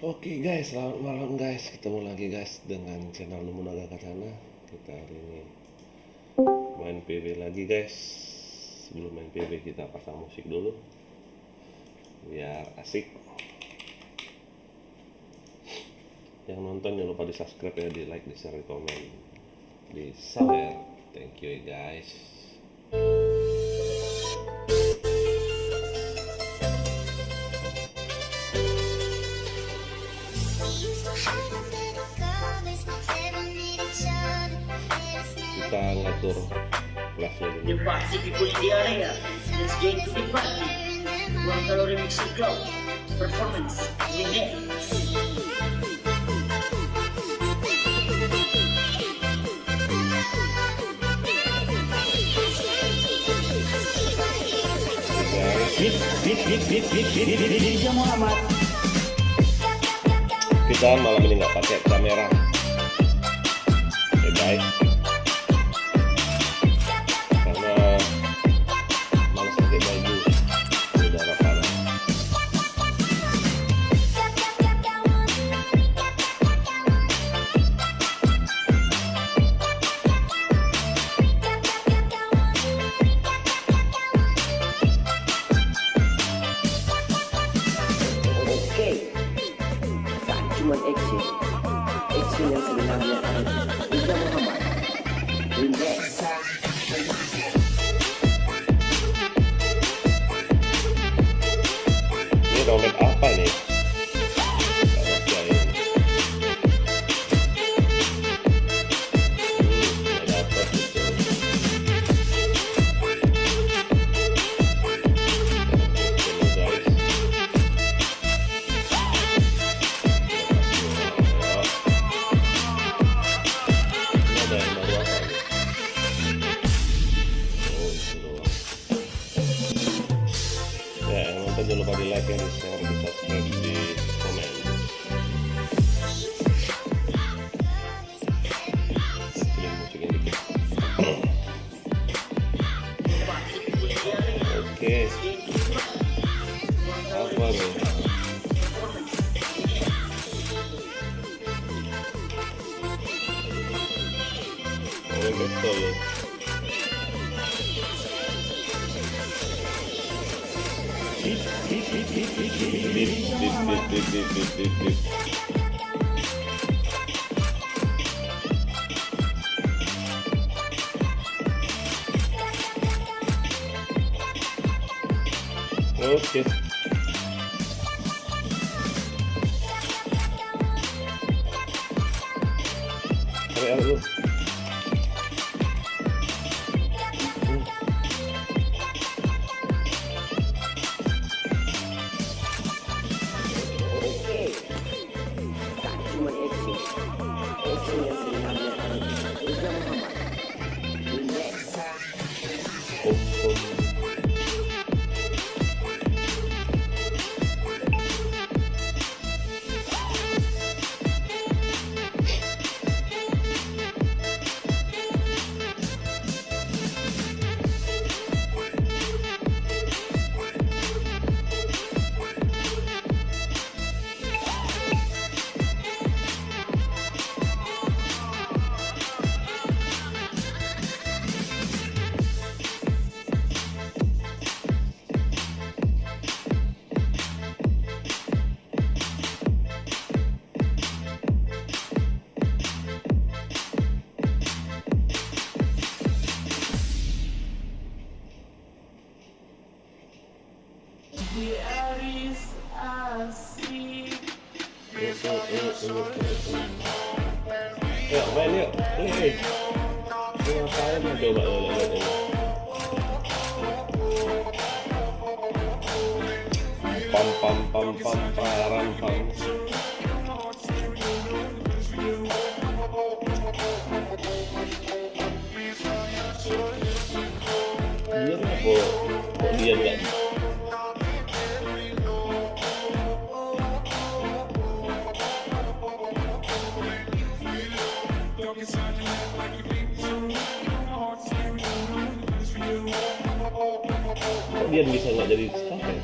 Oke guys, selamat malam guys. Ketemu lagi guys dengan channel Nemu Naga Katana. Kita hari ini main PB lagi guys. Sebelum main PB kita pasang musik dulu biar asik. Yang nonton jangan lupa di subscribe ya, di like, di share, di komen, di share. Thank you guys. Kita ngatur kelasnya dulu. The party people in the area. Let's get to the party. One Calorie Mixing Club. Performance. Remix. Muhammad. Kita malam ini nggak pakai kamera. Oke guys. Karena malas pakai baju udara panas. Oke. Tak cuma action. Action yang sebenarnya ada. Ija Muhammad. Remix. Ini download apa nih? Nggak ngerti ya. Nggak dapet gitu. Ini guys. Ini ada yang baru apa nih? Oh, itu doang. Ya, yang nonton jangan lupa di like ya, di share, di subscribe, di komen. Kecilin musiknya dikit. Oke. Apa nih? Oh, betul. Dip. Oke. Tarik dulu. Oke. Tak cuma action. Action yang sebenarnya ada. Ija Muhammad. Remix. Yuk main yuk. Ini ngapain mau coba lihat ini. Pam param pam. Dia kok dia nggak? Kok dia bisa nggak jadi staff ya?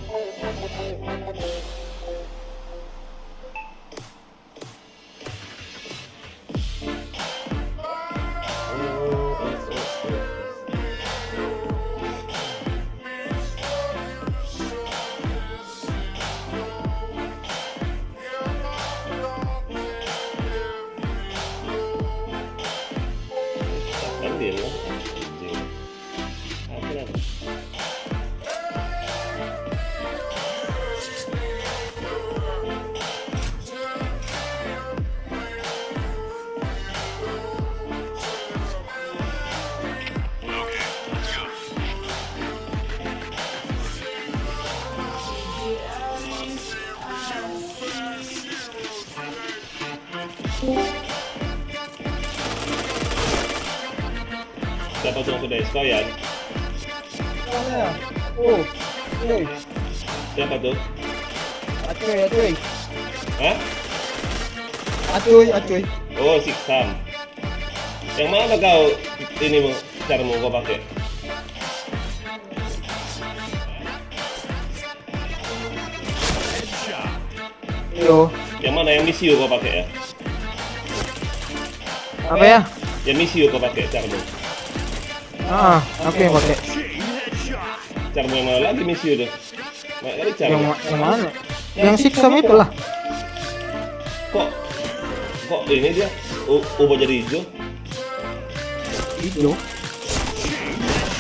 Siapa tuh sudah Skoyan? Oh, cuy. Siapa tuh? Acuy. Hah? Acuy. Oh, Siksam. Yang mana kau ini cara mau kau pakai? Yo. Yang mana yang misiu kau pakai ya? Apa ya? Yang misiu kau pakai carmu? Aku yang pakai. Carmu yang mana lagi misiu tuh? Banyak kali cara. Yang mana? Yang siksam itulah. Kok ini dia ubah jadi hijau? Hijau.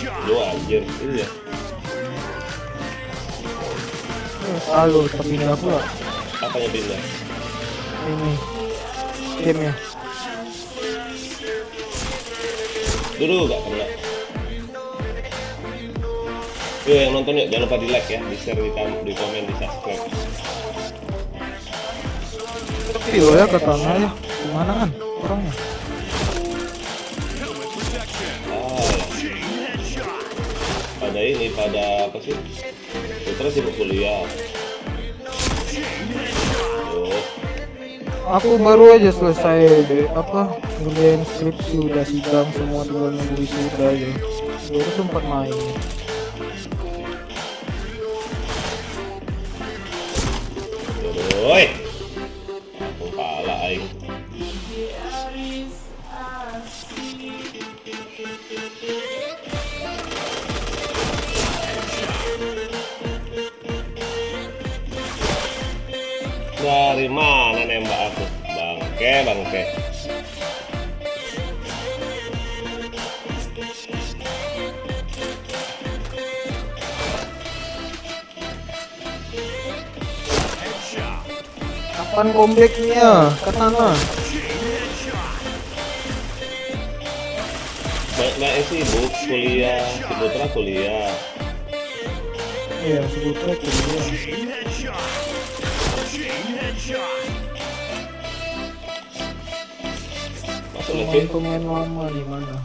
Hijau anjir, ini ya. Lalu tapi pindah pula. Apanya pindah? Ini gamenya. Dulu gak kena. Yuk yang nonton yuk, jangan lupa di like ya, di share, di komen, di subscribe. Yo ya katanya ya. Kemana kan orangnya? Pada ini, pada apa sih? Putra sibuk kuliah. Oh, Aku baru aja selesai ngerjain skripsi, udah sidang semua, tinggal nunggu wisuda aja. Baru sempat main. Oi, kepala aing. Dari mana nembak aku? Bangke. Kapan comebacknya? Katana. Banyak sibuk kuliah, si Putra kuliah. Iya, sebutnya kuliah. Masuk lagi. Pemain lama di mana?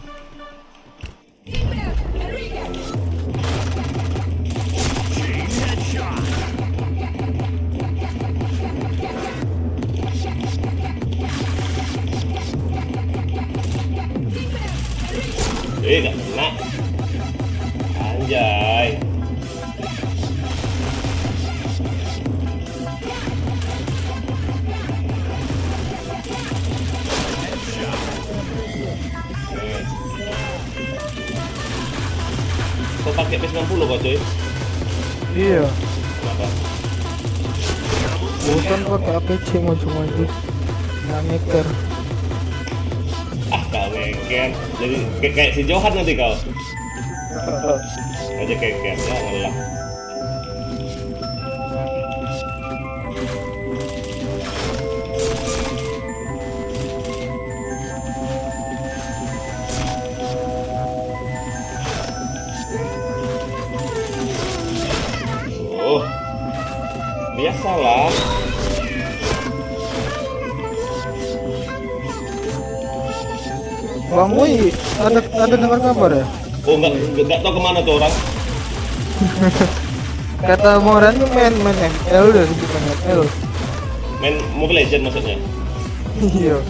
Gak kena. Anjay. Kau pakai P90 kok cuy? Iya. Kenapa? Bosan pakai APC maju-maju. Nggak ngeker. Kau ngeker. Jadi kayak si Johan nanti kau. Aja keker, jangan lah. Oh, biasalah. Bang Boy, ada dengar kabar ya? Oh, nggak tahu kemana tuh orang. Kata Moran tuh main ML udah bukan ML. Main Mobile Legend maksudnya. Iya.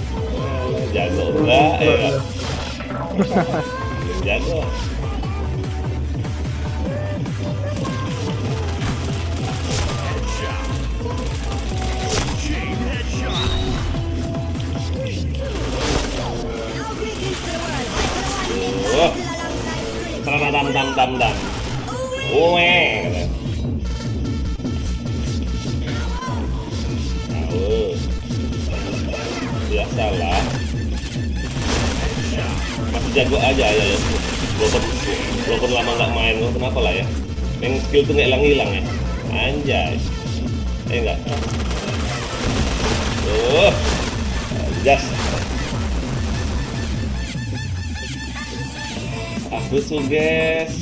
Jago enggak ya. Jago. Oh. Dam. Oe. Biasalah. Masih jago aja ya. Walaupun lama nggak main, kenapa lah ya? Yang skill tuh nggak hilang ya. Anjay. Enggak. Just. Aku suges.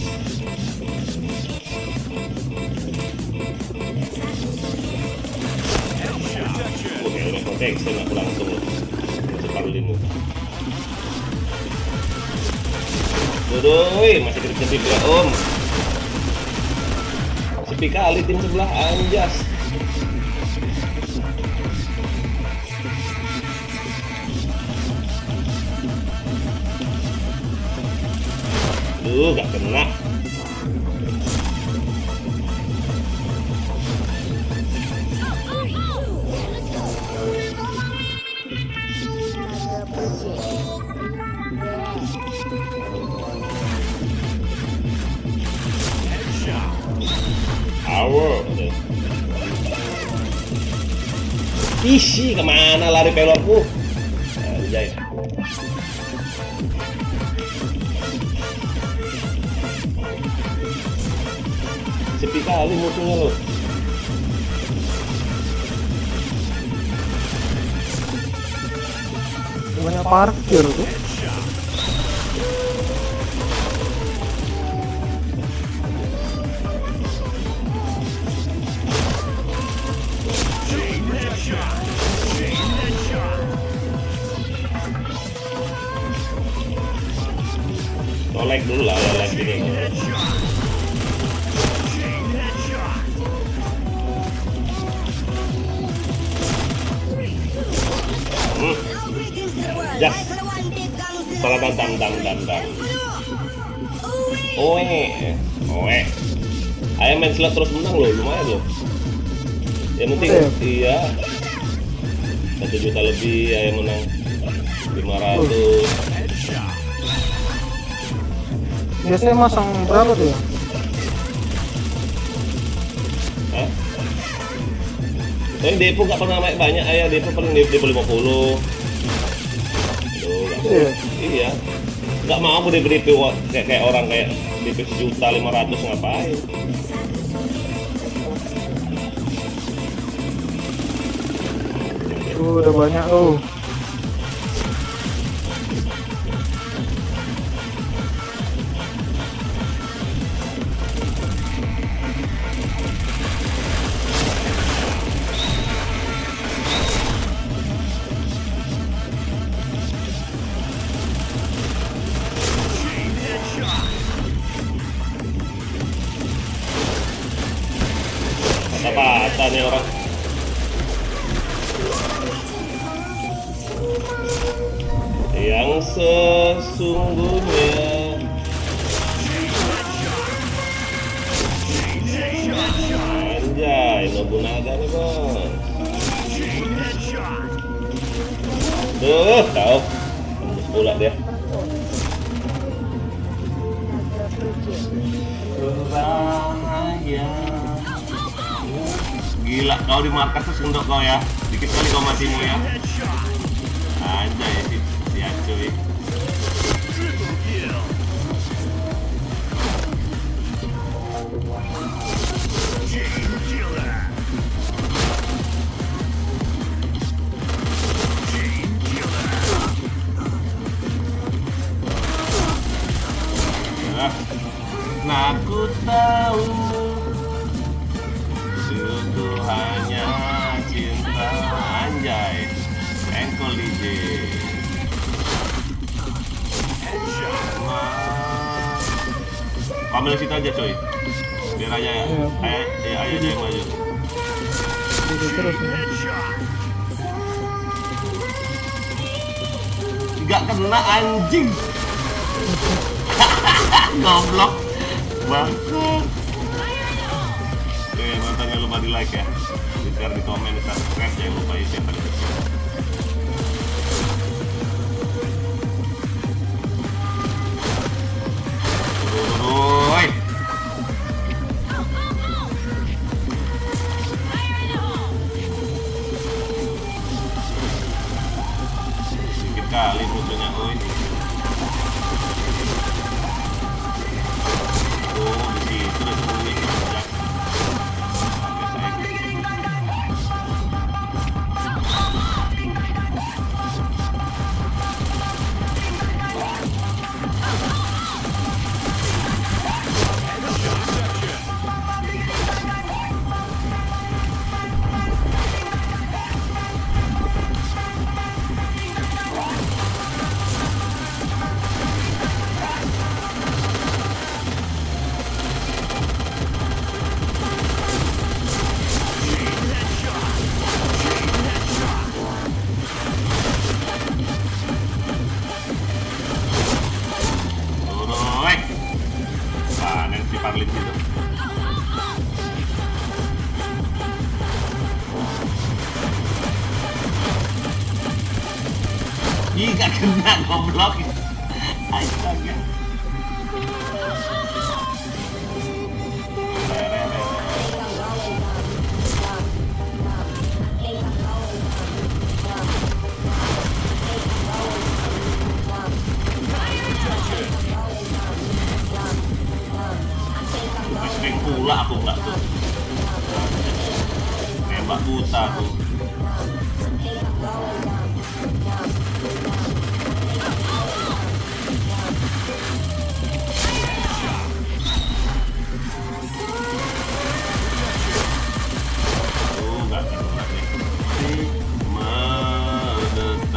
Oke, udah protection aku langsung. Shaolin itu. Doi, masih kedip-kedip ya om. Sepi kali tim sebelah anjas. Gak kena. Power. Isi kemana lari pelorku? Anjay. Sepi kali musuhnya loh. Banyak parkir tuh. Like dulu lah ya, like gini. Jas. Salah dang. Oe. Ayam main slot terus menang loh, lumayan loh. Yang penting iya 1 juta lebih ayam menang 500. Biasanya masang berapa tuh ya? Hah? Yang depo gak pernah naik banyak ayah, depo paling depo 50. Aduh, iya. Gak mau aku DP kayak orang kayak DP 1.500.000 ngapain? Udah banyak tuh. Apa nih orang? Yang sesungguhnya. Anjay, Nobunaga nih bos. Tuh, tahu. Tembus pula dia. Berbahaya. Gila, kau di markas tuh sendok kau ya. Dikit kali kau matimu ya. Anjay si Acuy. Nah, aku tahu itu hanya cinta. Anjay, engkol DJ. Ambil situ aja coy, biar aja ya. Ayo aja yang maju. Terus ya. Gak kena anjing. Goblok bangsat. Oke, nonton jangan lupa di like ya, di share, di komen, di subscribe, jangan lupa isi yang paling kecil. Woi, sedikit kali musuhnya, woi. Ih, gak kena goblok. Astaga. Sering pula aku nggak tuh. Tembak buta tuh. Nggak kena lagi. Mendetak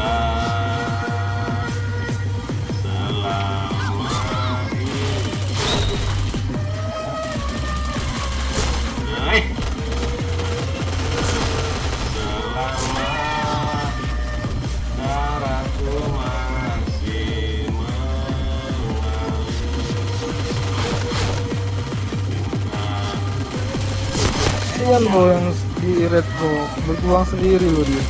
selama ini. Selama darahku masih mengalir. Kasihan bro yang di red bro, berjuang sendiri loh dia.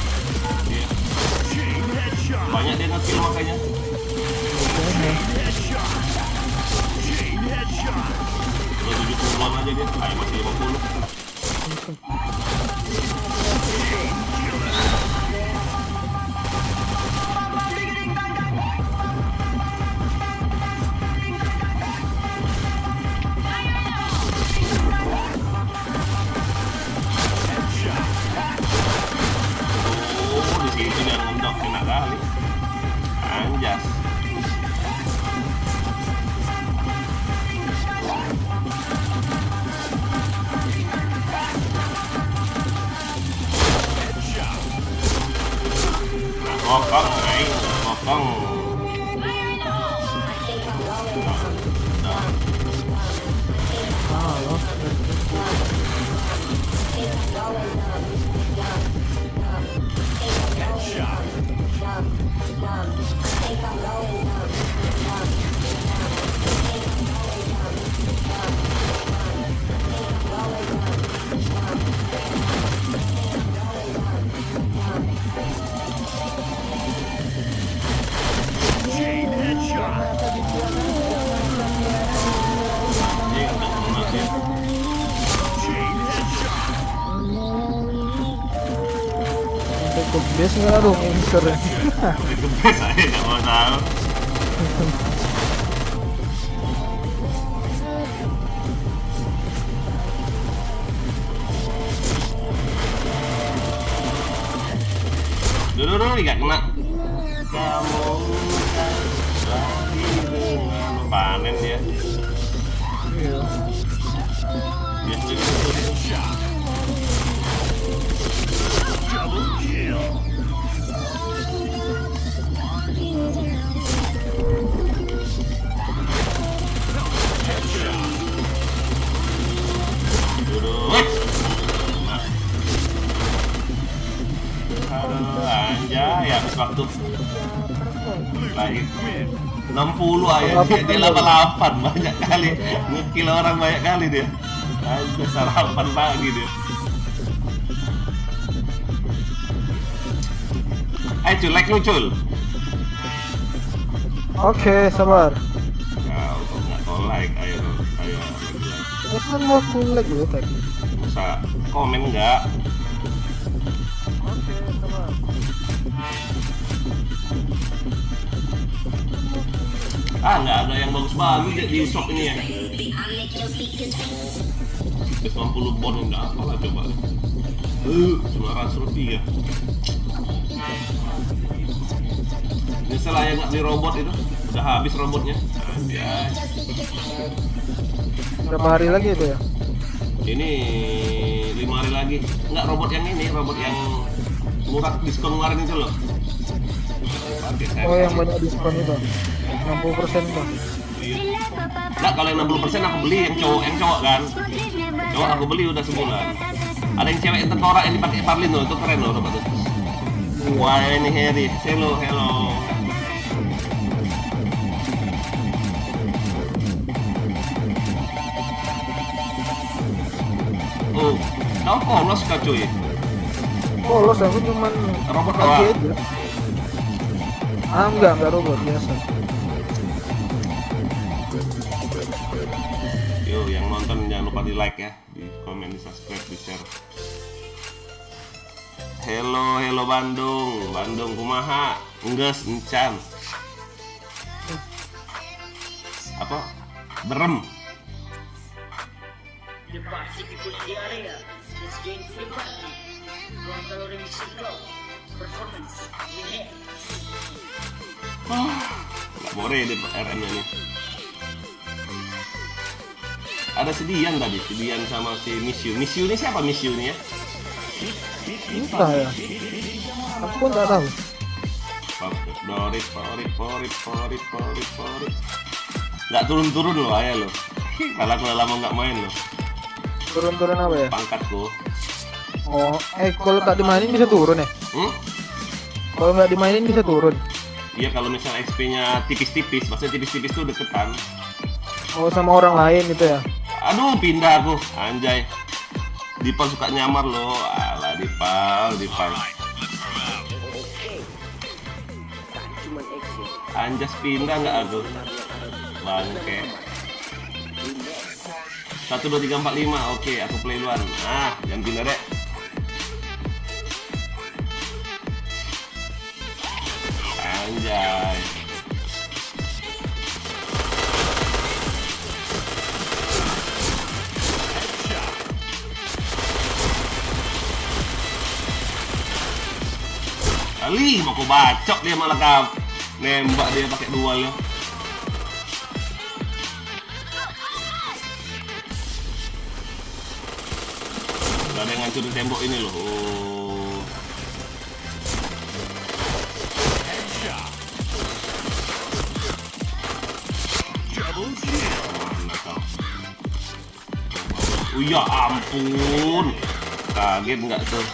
Banyak dia nge-kill makanya. Udah 70-an aja dia, masih 50. Oh, di situ dia ngendok, kena kali. Anjas. Kokong, aing, kokong. Biasa nggak dong insur. Itu best aja nggak mau tahu. Dulu nggak kena. Kamu lagi dengan panen dia. Iya. Dia sudah anjay, habis waktu lahir 60 aja dia 88 banyak kali ngekill orang banyak kali dia. Anjay, sarapan pagi dia. Ayo Cul, like lu Cul. Oke, sabar. Kau kok nggak kau like, ayo like. Kan mau full lag dulu tadi. Masa komen nggak? Oke, sabar. Nggak ada yang bagus-bagus di shop ini ya. 90 bon nggak apalah coba. 900 rupiah. Ini salah yang nggak beli robot itu, udah habis robotnya. Anjay. Berapa hari lagi itu ya? Ini 5 hari lagi. Nggak robot yang ini, robot yang murah diskon kemarin itu loh. Oh yang banyak diskon itu 60% bang. Nggak, kalau yang 60% aku beli yang cowok kan. Cowok aku beli udah sebulan. Ada yang cewek yang tentara yang dipakai Parlin tuh, itu keren loh robot itu. Wah ini Harry, hello. Oh, kau polos kah cuy? Polos aku cuman Robot lagi doang. aja. Enggak robot biasa. Yo, yang nonton jangan lupa di like ya, di komen, di subscribe, di share. Hello Bandung kumaha? Enggeus encan. Apa? Berem. The party people in the area. Let's join to the party. Ruang kalori mixing club. Performance. Win. Nggak more deh RM-nya nih. Ada si Dian tadi, si Dian sama si Miss You. Miss You ini siapa Miss You nih ya? Entah ya. Aku pun nggak tahu. Porit. Nggak turun loh ayah lo. Kalau aku udah lama nggak main loh. Turun apa ya? Pangkatku. Oh, kalau nggak dimainin bisa turun ya? Kalau nggak dimainin bisa turun. Iya kalau misalnya XP-nya tipis-tipis, maksudnya tipis-tipis tuh deketan. Oh, sama orang lain gitu ya? Aduh pindah aku, anjay. Dipal suka nyamar loh, alah Dipal. Anjas pindah nggak aku? Bangke. 1, 2, 3, 4, 5, oke aku play duluan. Jangan pindah deh. Anjay. Kali mau aku bacok dia malah nembak dia pakai dual ya. Gak ada yang ngancurin tembok ini loh. Mana kau? Ya ampun, kaget nggak tuh?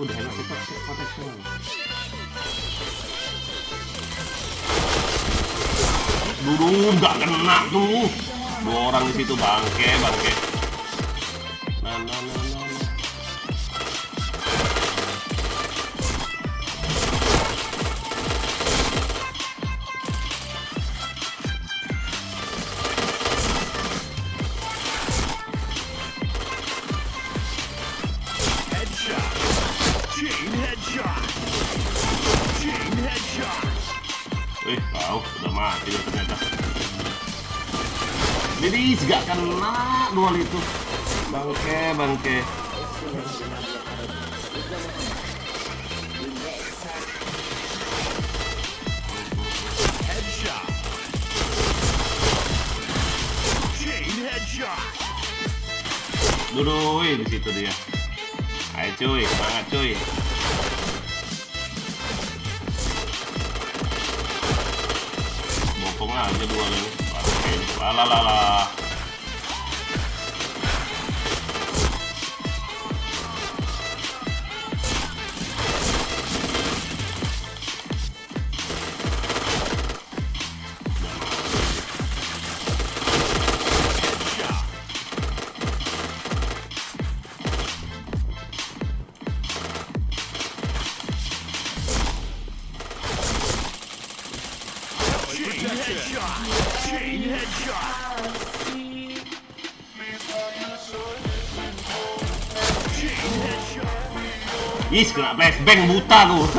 Udah enak protection. Dulu nggak kena tuh. 2 orang di situ bangke. Nah. Tahu udah mati loh ternyata. Jadi gak kena dual itu. Bangke. Dudui di situ dia. Ayo cuy, semangat cuy. Bopong aja dua ini. Lala. Chain headshot. Ih, kena flashbang buta tuh.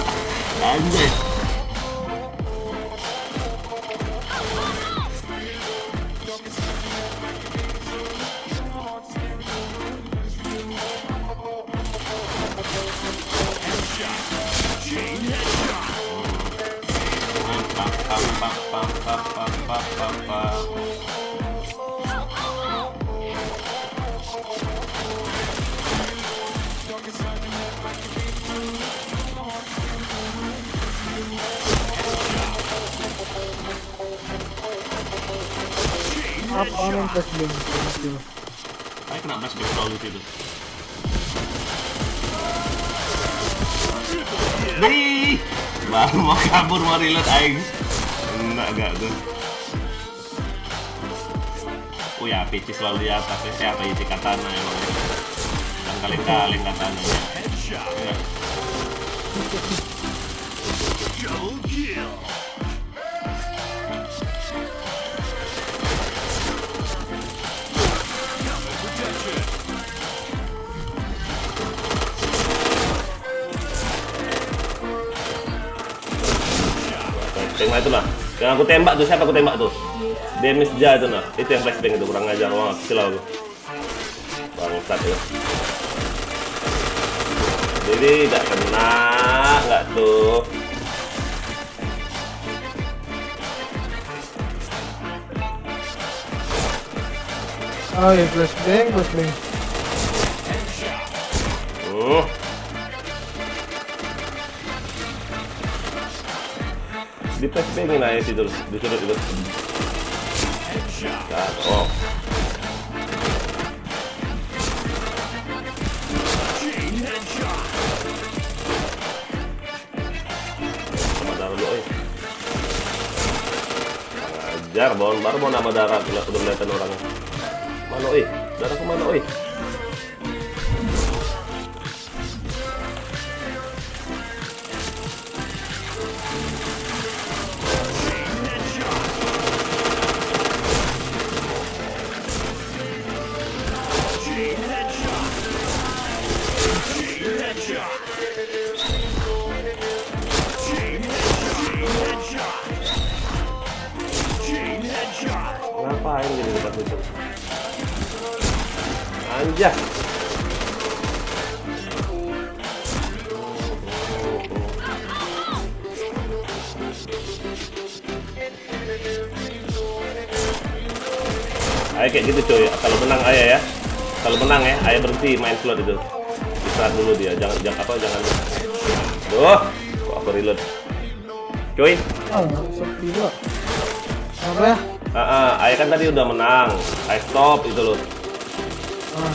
Anjay. Apa yang flashbang? Saya kena flashbang selalu itu. Nih, baru mau kabur mau reload aing. Enak gak tuh? Oh ya, PC selalu di atas ya. Siapa PC katana emang ya. Dan kaleng-kaleng katananya. Ya. Double kill. Cover protection. Tembak itu nah. Yang aku tembak tuh siapa aku tembak tuh? Demis Ja itu nah. Itu yang flashbang itu kurang ajar. Wah, kecil aku. Bangsat ya. Jadi nggak kena, nggak tuh. Oh ya, flashbang. Di flashbangin aja situ, disuruh itu. Oh. Chain headshot. Sama darah dulu, Ajar, baru mau nama darah, udah kelihatan orangnya. Mana, darahku mana, Chain headshot. Chain headshot. Chain headshot. Chain headshot. Ngapain gini dekat itu? Anjay. Ayah kayak gitu coy, kalau menang ayah ya. Kalau menang ya, ayah berhenti main slot itu. Istirahat dulu dia, jangan Duh, kok aku reload. Coy, Oh, sepi juga. Apa ya? ayah kan tadi udah menang. Ayah stop itu loh. Ah,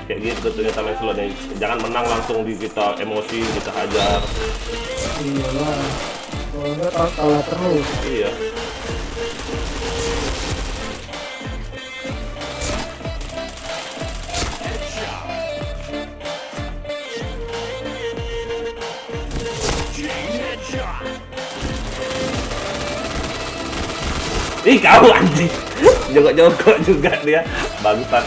Kayak gitu ternyata main slotnya. Jangan menang langsung kita emosi, kita hajar. iyalah. Kalau enggak kalah terus. Iya. Chain headshot. Ih, kau anjing. Jongkok-jongkok juga dia. Bangsat.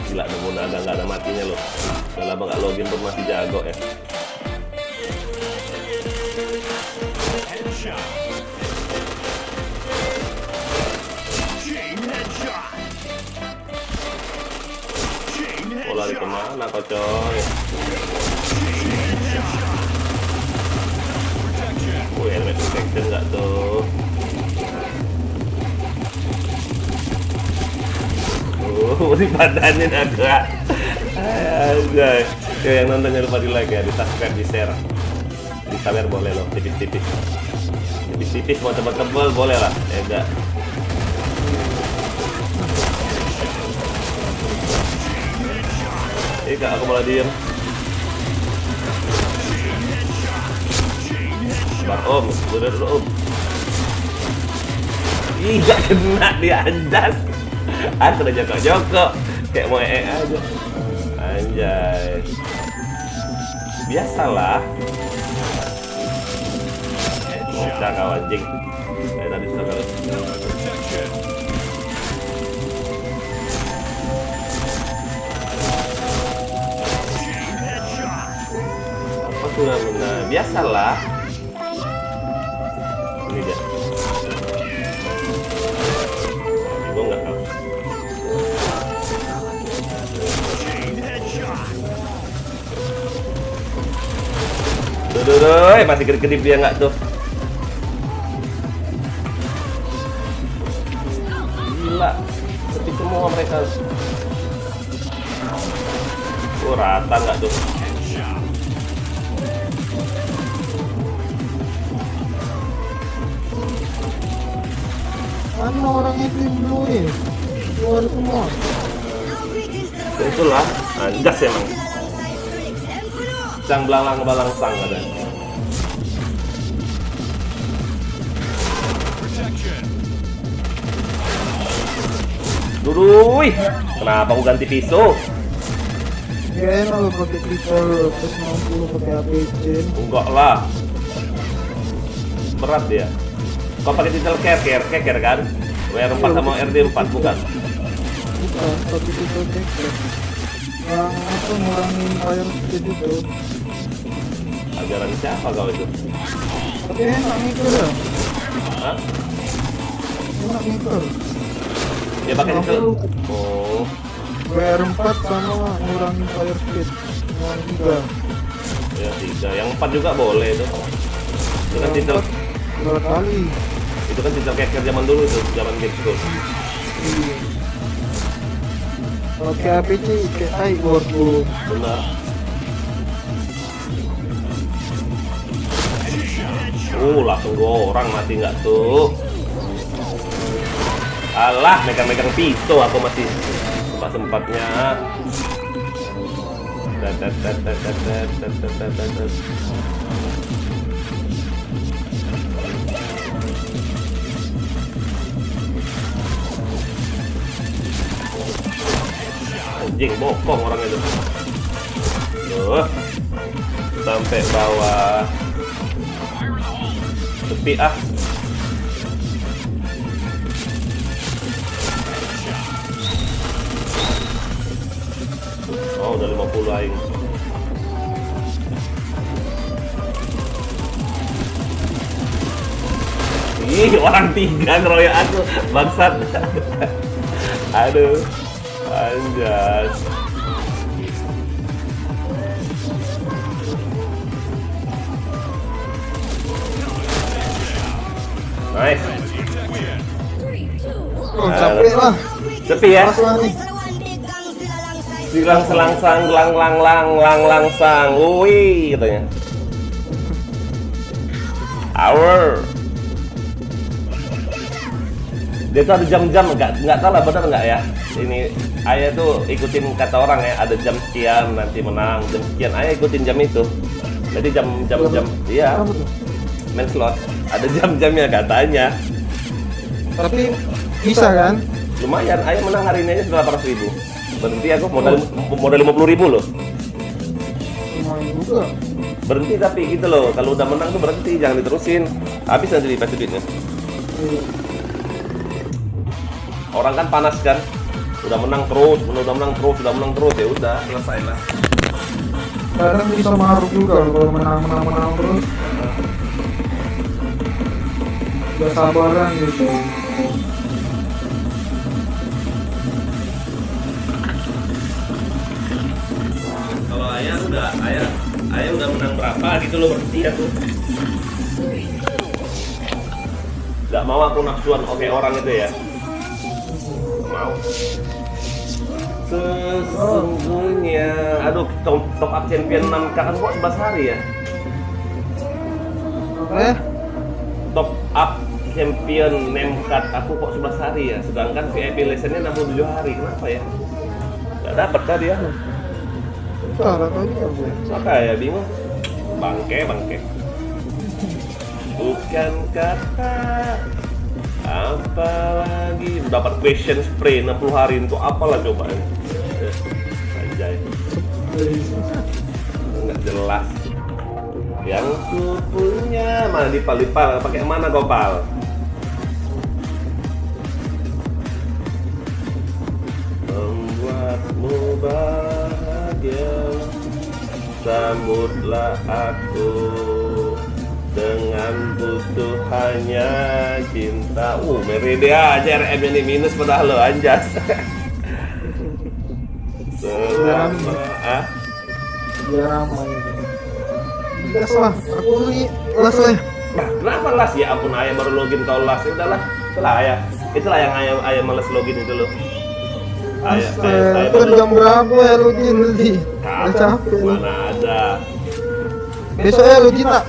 Gila, Demuna nggak ada matinya loh. Udah lama nggak login pun masih jago ya. Headshot. Chain headshot. Chain Oh, lari headshot. kemana kau coy? Helmet protection nggak tuh? Dipadanin agak. Anjay. Oke, yang nonton jangan lupa di like ya, di subscribe, di share. Di sawer boleh loh, tipis-tipis. Tipis-tipis mau tebal-tebal boleh lah. Enggak. Kak, aku malah diem. Bar om, udah dulu om. Ih, gak kena dia anjas. Aku udah jokok-jokok. Kayak mau aja. Anjay. Biasalah. Bocah kau anjing. Kayak tadi sekali. Apa tuh namanya? Biasalah. Ini dia. Gue nggak tahu. Duh, masih kedip-kedip dia nggak tuh? Gila, sepi semua mereka. Rata nggak tuh? Mana orangnya tim blue ini? Keluar semua. Itulah, anjas emang. Sang belalang-belalang sang ada. Duduy, kenapa aku ganti pisau? Gak enak lo pakai triple plus 60 pakai APC. Enggak lah. Berat dia. Kau pakai titel keker kan? WR4 sama RD4 bukan? Bukan, tapi triple checker. Yang apa ngurangin fire speed itu. Ajaran siapa kau itu? Tapi enak mikir ya. Hah? Enak mikir. Dia pakai titel. Oh, WR4 sama ngurangin fire speed. Yang 3. ya 3. Yang 4 juga boleh itu. Itu kan titel. 2 kali. Itu kan titel keker zaman dulu itu, zaman game school. Iya. Pakai APC kayak tai workbook. Benar. Langsung 2 orang mati nggak tuh? Alah, megang-megang pisau aku masih sempat-sempatnya. Anjing, bokong orang itu. Tuh, sampai bawah. Tepi ah. Oh, udah 50 aing. Ih, orang 3 ngeroyok aku, bangsat. Aduh, anjas. Nice. Oh, capek lah. Sepi ya? Pas lah nih. Silang selangsang, langsang. Wih, katanya. Hour. Dia tuh ada jam-jam, nggak tahu lah benar nggak ya. Ini ayah tuh ikutin kata orang ya, ada jam sekian nanti menang, jam sekian ayah ikutin jam itu. Jadi jam, iya, Apa tuh? main slot. Ada jam-jamnya katanya. Tapi bisa kan? Lumayan, ayah menang hari ini aja sudah 800.000. Berhenti aku modal 50.000 loh. Lumayan juga. Berhenti tapi gitu loh, kalau udah menang tuh berhenti, jangan diterusin. Habis nanti dikasih duitnya. Iya. Orang kan panas kan, udah menang terus, udah menang terus, ya udah selesai lah. Kadang bisa maruk juga loh kalau menang terus. Gak sabaran gitu. Kalau ayah udah menang berapa gitu loh, berhenti aku. Gak mau aku nafsuan oke orang itu ya. Mau. Sesungguhnya, aduh, top up champion 6 kakak kok 11 hari ya. Top up champion name card aku kok 11 hari ya, sedangkan VIP licennya 67 hari. Kenapa ya? Gak dapet kan dia? Cara tadi ya gue. Maka ya bingung. Bangke. Bukan kata apalagi dapat question spray 60 hari untuk apalah coba ya. Anjay. Nggak jelas. Yang ku punya mana dipal pakai mana Gopal? Membuatmu bahagia, sambutlah aku dengan butuh hanya cinta. Meride aja RM ini minus padahal lo anjas. Selama Biar ramai. Gas lah, aku nih las lah. Nah, kenapa las ya ampun, ayah baru login kau las. Ya udahlah, itulah ayah. Itulah yang ayah males login itu loh. Ayah Itu jam berapa ya login nanti? Udah capek lu. Mana ada. Besok ya login tak?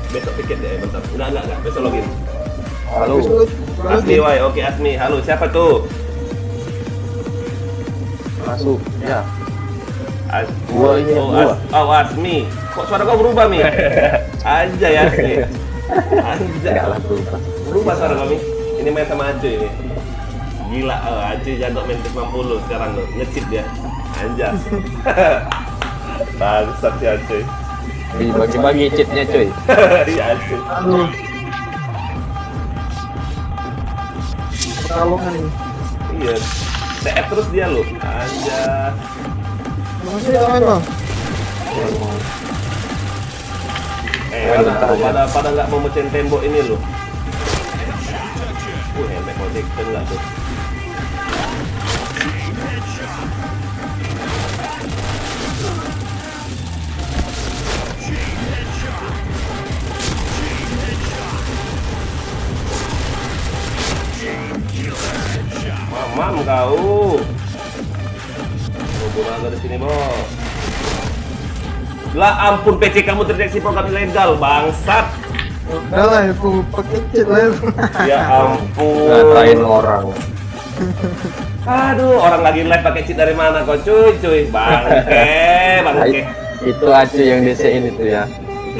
Besok tiket deh, bentar. Enggak, besok login. Halo. Besok Asmi, login. wai, oke Asmi. Halo, siapa tuh? Masuk ya. Gua ini, gua. Asmi. Kok suara kau berubah, Mi? Aja ya, Asmi. Anjay. Salah berubah. Berubah suara kami. Ini main sama Ajo ini. Gila, Aceh jadok main 60 sekarang lo, ngecip dia. Anjas. Bangsat si Aceh. Bagi-bagi cheatnya cuy. Iya Aceh. Aduh. Pertarungan ini. Iya. TF terus dia lo. Anjas. Masih ada main bang? Pada nggak mau mecahin tembok ini lo. Emek protection nggak tuh? Mamam kau. Mau bunuh dari sini bos. Lah ampun PC kamu terdeteksi program ilegal bangsat. Udah lah, aku pakai cheat lah. Ya ampun. Ngatain orang. Aduh, orang lagi live pakai cheat dari mana kau cuy? Bangke. Itu aja yang DC-in itu ya.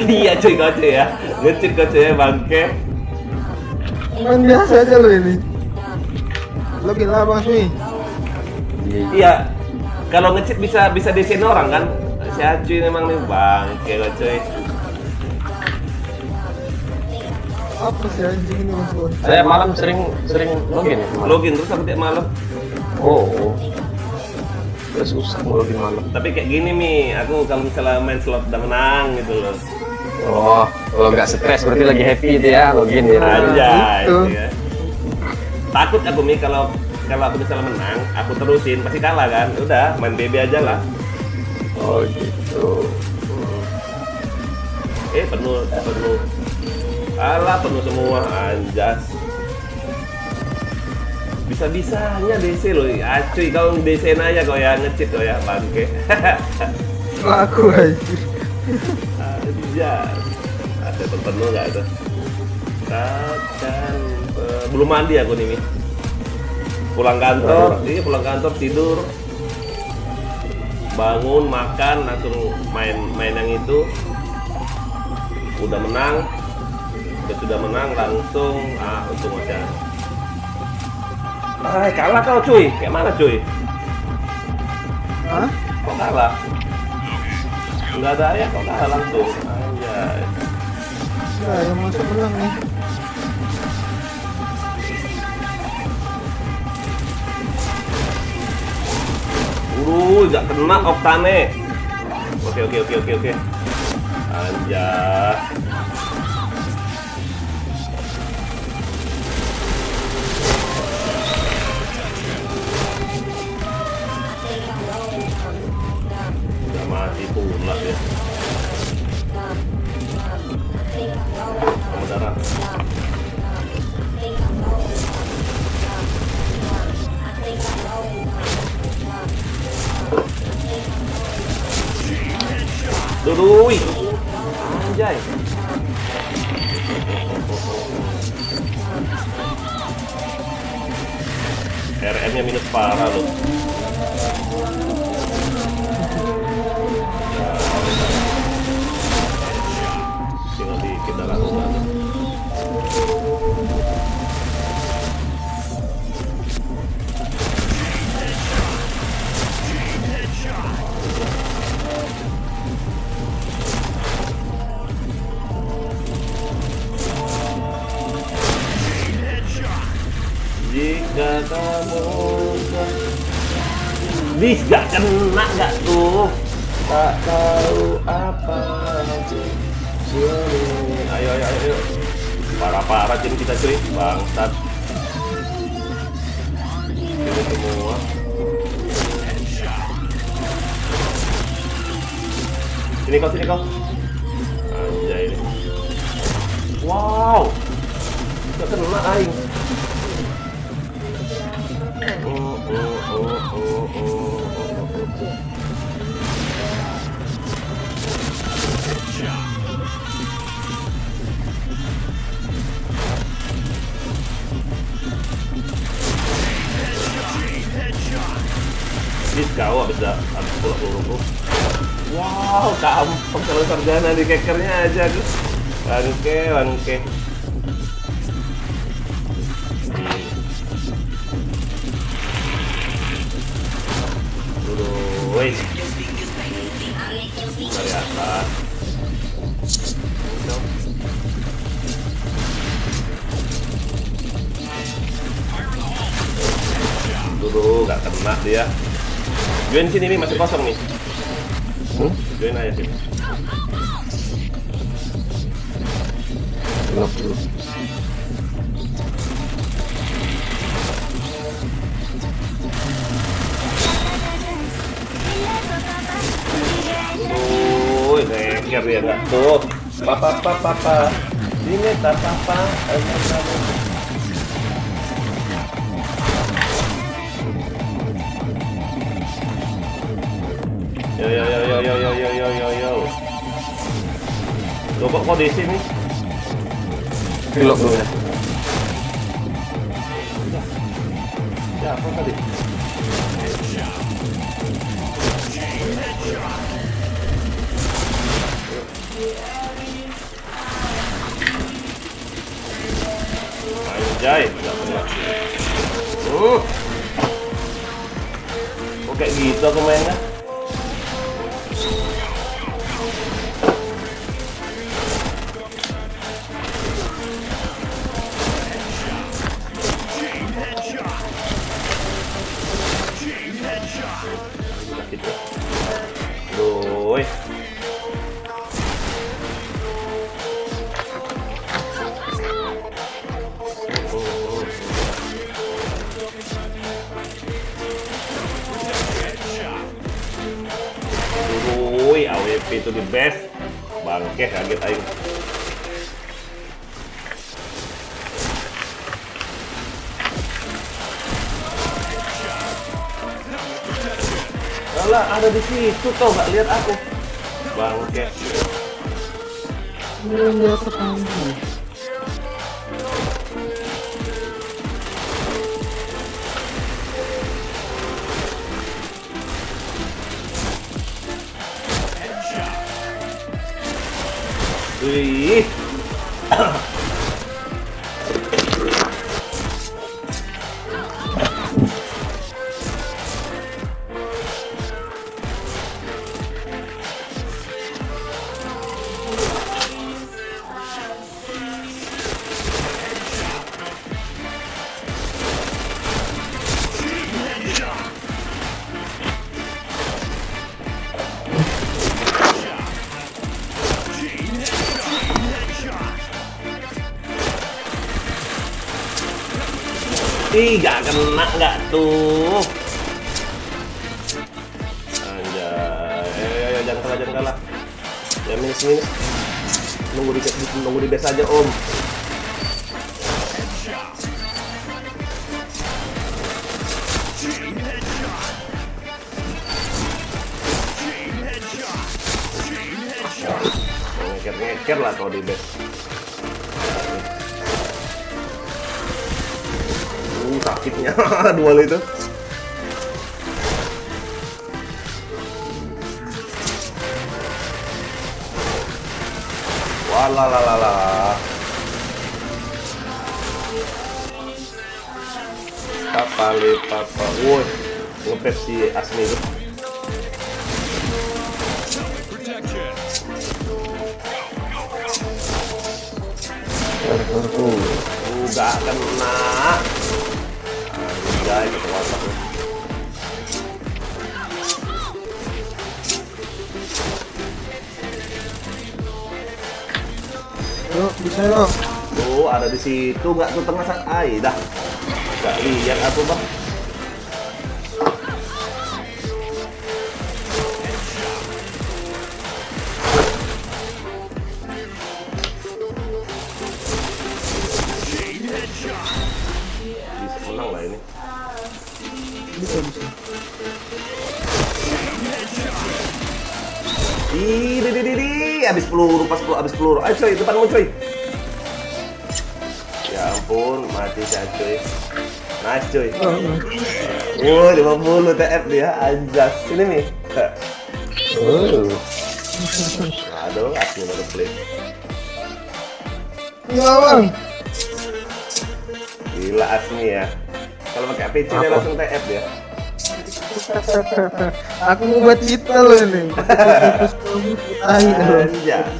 Iya cuy kau cuy ya. Nge-cheat kau cuy ya bangke. Main biasa aja lo ini. Login lah bang Sui. Iya. Kalau nge-cheat bisa desain orang kan? Si Acuy memang nih bangke kau cuy. Apa sih anjing ini mas Bun? Saya malam sering login ya. malam. Login terus sampai tiap malam. Oh. Udah susah mau login malam. Tapi kayak gini nih, aku kalau misalnya main slot udah menang gitu loh. Oh, kalau nggak stres berarti lagi happy itu ya login ya. Anjay. gitu. Ya. Takut aku nih kalau aku misalnya menang, aku terusin pasti kalah kan. Udah main BB aja lah. Oh gitu. Penuh. Alah penuh semua anjas. Bisa-bisanya DC loh. Acuy kau DC aja kau ya nge-cheat kau ya bangke. Laku aja. Anjas. Ada penuh enggak itu? Kacan belum mandi aku nih. Mi. Pulang kantor tidur. Bangun, makan, langsung main yang itu. Sudah menang langsung untung aja. Kalah kau cuy. Kayak mana cuy? Hah? Kok kalah? Enggak ada ya, kok kalah langsung. Anjay. Nah, yang masuk menang nih. Gak kena Oktane. Oke. Anjay. Udah mati pula ya. Sama darah. Dudui. Anjay. RM-nya minus parah loh. Tinggal dikit darah udah. Jika kamu bis gak kena gak tuh, tak tahu apa. Ayo. Parah tim kita cuy, bangsat. Ini semua. Sini kau. Anjay ini. Wow. Gak kena aing. Bis kau habis pulang peluru. Wow, gampang kalau sarjana di kekernya aja tuh. Bangke. Tuh, gak kena dia. Join sini nih, masih kosong nih. Join aja sini. Lock dulu. Tuh, ngeker dia nggak tuh. Papa. Ini tak papa. Yo. Loh kok di sini? Lock dulu ya. Ya apa tadi? Anjay, nggak kena. Kok kayak gitu aku mainnya? Sakit ya. Doi. Doi, AWP itu the best. Bangke kaget aing. Alah, ada di situ kau nggak lihat aku. Bangke. Dia terpanggil. Wih. Ih, gak kena nggak tuh? Anjay, jangan kalah. Ya minus. Nunggu di base aja om. Ngeker lah kalau di base. Sakitnya dual itu. Walalala. Papa. Woi, ngepet si Asmi itu. Gak kena. Anjay, kita watak lu. Yuk, bisa yuk. Tuh, ada di situ nggak tuh tengah saat dah. Gak lihat aku bang. Bisa menang lah ini. Bisa. Habis peluru, habis peluru. Ayo coy, depanmu coy. Ya ampun, mati si coy. Nice coy. Wow, 50 TF dia, anjas. Sini nih. Aduh, asli baru play. Iya bang. Gila Asmi ya. Kalau pakai APC dia langsung TF dia. Aku mau buat cita loh ini. Anjas.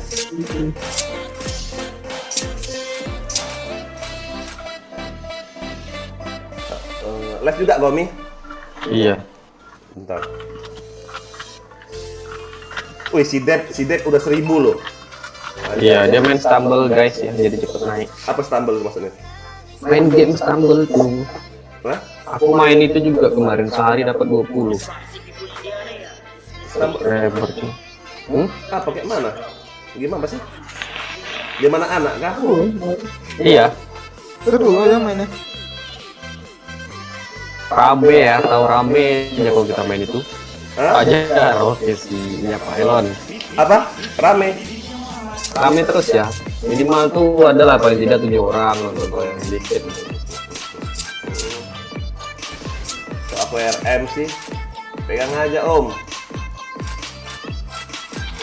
Live juga Gomi. Iya. Bentar. Wih, si Dep udah 1000 loh. Iya, dia main stumble guys ya, jadi cepet naik. Apa stumble maksudnya? Main game stumble tuh. Hah? Aku main itu juga kemarin sehari dapat 20. Reber tuh. Apa kayak mana? Gimana sih? Gimana anak kah? Iya. Seru loh ya mainnya. Rame ya, tahu rame ya kalau kita main itu. Hah? Aja oke sih, ya Pak Elon. Apa? Rame. Rame terus ya. Minimal tuh adalah paling tidak 7 orang atau yang sedikit. Kok aku RM sih? Pegang aja Om.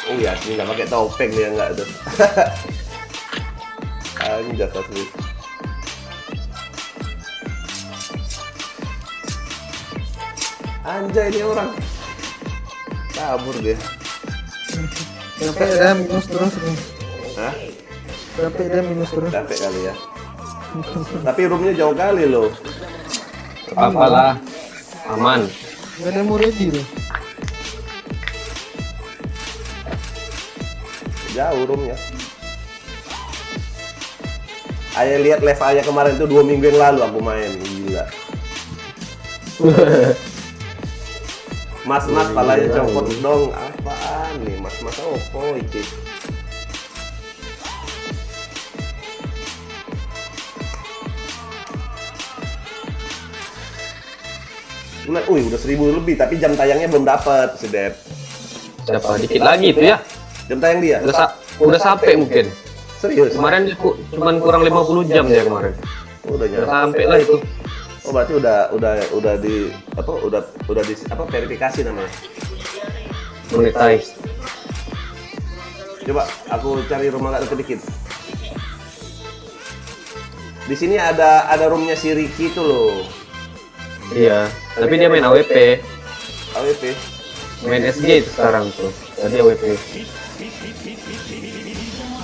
Oh ya, sini nggak pakai topeng dia nggak tuh. Anjir asli. Anjay ini orang. Kabur dia. Sampai dia minus terus nih. Hah? Sampai dia minus terus. Capek kali ya. Tapi roomnya jauh kali loh. Apalah, aman. Gak ada mau ready loh. Jauh roomnya. Ayah lihat live ayah kemarin tuh 2 minggu yang lalu aku main, gila. Mas palanya copot dong, apaan nih mas opo iki? Nah, udah 1000 lebih tapi jam tayangnya belum dapat si Dep. Siapa dikit lagi itu ya? Jam tayang dia? Udah sampai mungkin. Serius? Kemarin dia cuman kurang 50 jam dia kemarin. Udah Udah nyala. sampai lah itu. Oh berarti udah di apa udah di apa verifikasi namanya. Monetize. Coba aku cari rumah agak dikit. Di sini ada roomnya si Ricky itu loh. Iya, tapi dia main AWP. AWP. Main SG itu sekarang tuh. Tadi AWP.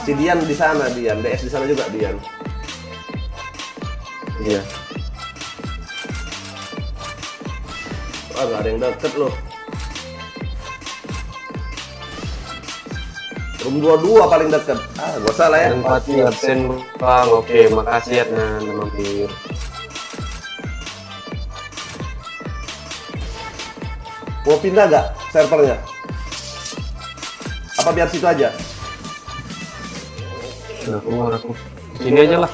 Si Dian di sana, Dian. DS di sana juga Dian. Iya. Wah, nggak ada yang deket loh. Room 22 paling deket. Ah, gak usah lah ya. Tempatnya absen bang. Oke, makasih ya mampir. Mau pindah gak servernya? Apa biar situ aja? Udah keluar aku. Sini aja lah.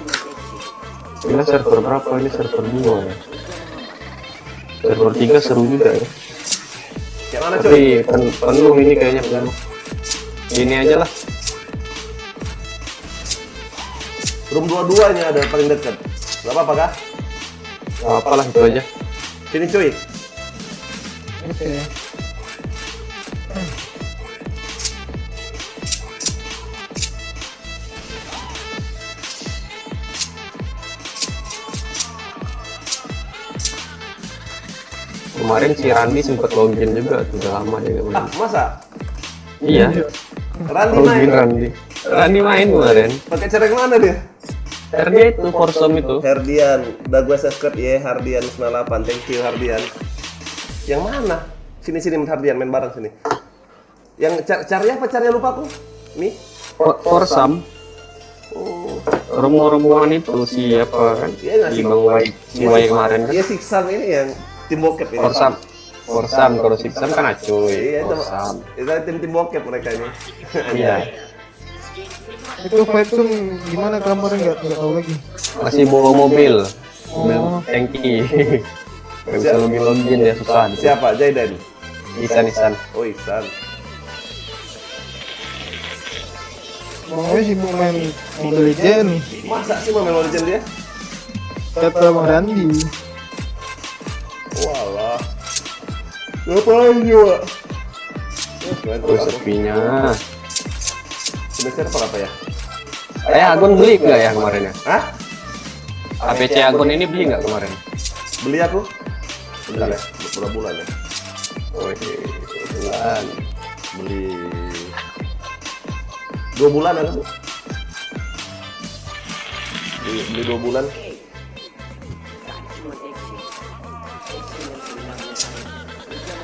Ini server berapa? Ini server 2 ya. Server 3 seru juga ya. Kayak mana cuy? Tapi penuh ini kayaknya penuh. Sini aja lah. Room 22 nya ada paling deket. Gak apa-apa kah? Apalah itu aja. Sini cuy. Oke. Kemarin si Randy sempet login juga, udah lama dia nggak main. Ah, masa? Iya, Randy login main? Randy. Randy main kemarin. Pakai cara yang mana dia? Dia itu Forsome itu. Herdian, udah gue subscribe ya, Hardian 98, thank you Hardian. Yang mana? Sini Hardian, main bareng sini. Yang cari apa? Cari lupa aku. Nih. Forsam. Oh, Rombongan itu siapa kan? Iya nggak sih? Di Bang Wai, si Wai kemarin kan. Iya Siksam ini yang tim bokep ini. Forsam, kalau Siksam kan acuy. Iya, itu Forsam. tim bokep mereka ini. Iya. Itu Vibesum gimana gambarnya nggak tahu lagi. Masih bawa mobil Oh. tanki. Gak bisa login ya susah. Siapa? Jayden. Isan. Oh, Ihsan. Bang Wei sibuk main Mobile Legend. Masa sih mau main Legend dia? Kata Bang Randy. Walah. Ngapain juga? Terus sepinya. Sudah server apa ya? Agon beli nggak ya kemarin ya? Hah? APC Agon ini beli nggak kemarin? Beli aku? Bentar ya, berapa bulan ya? Oh bulan. Beli 2 bulan aku. Beli 2 bulan.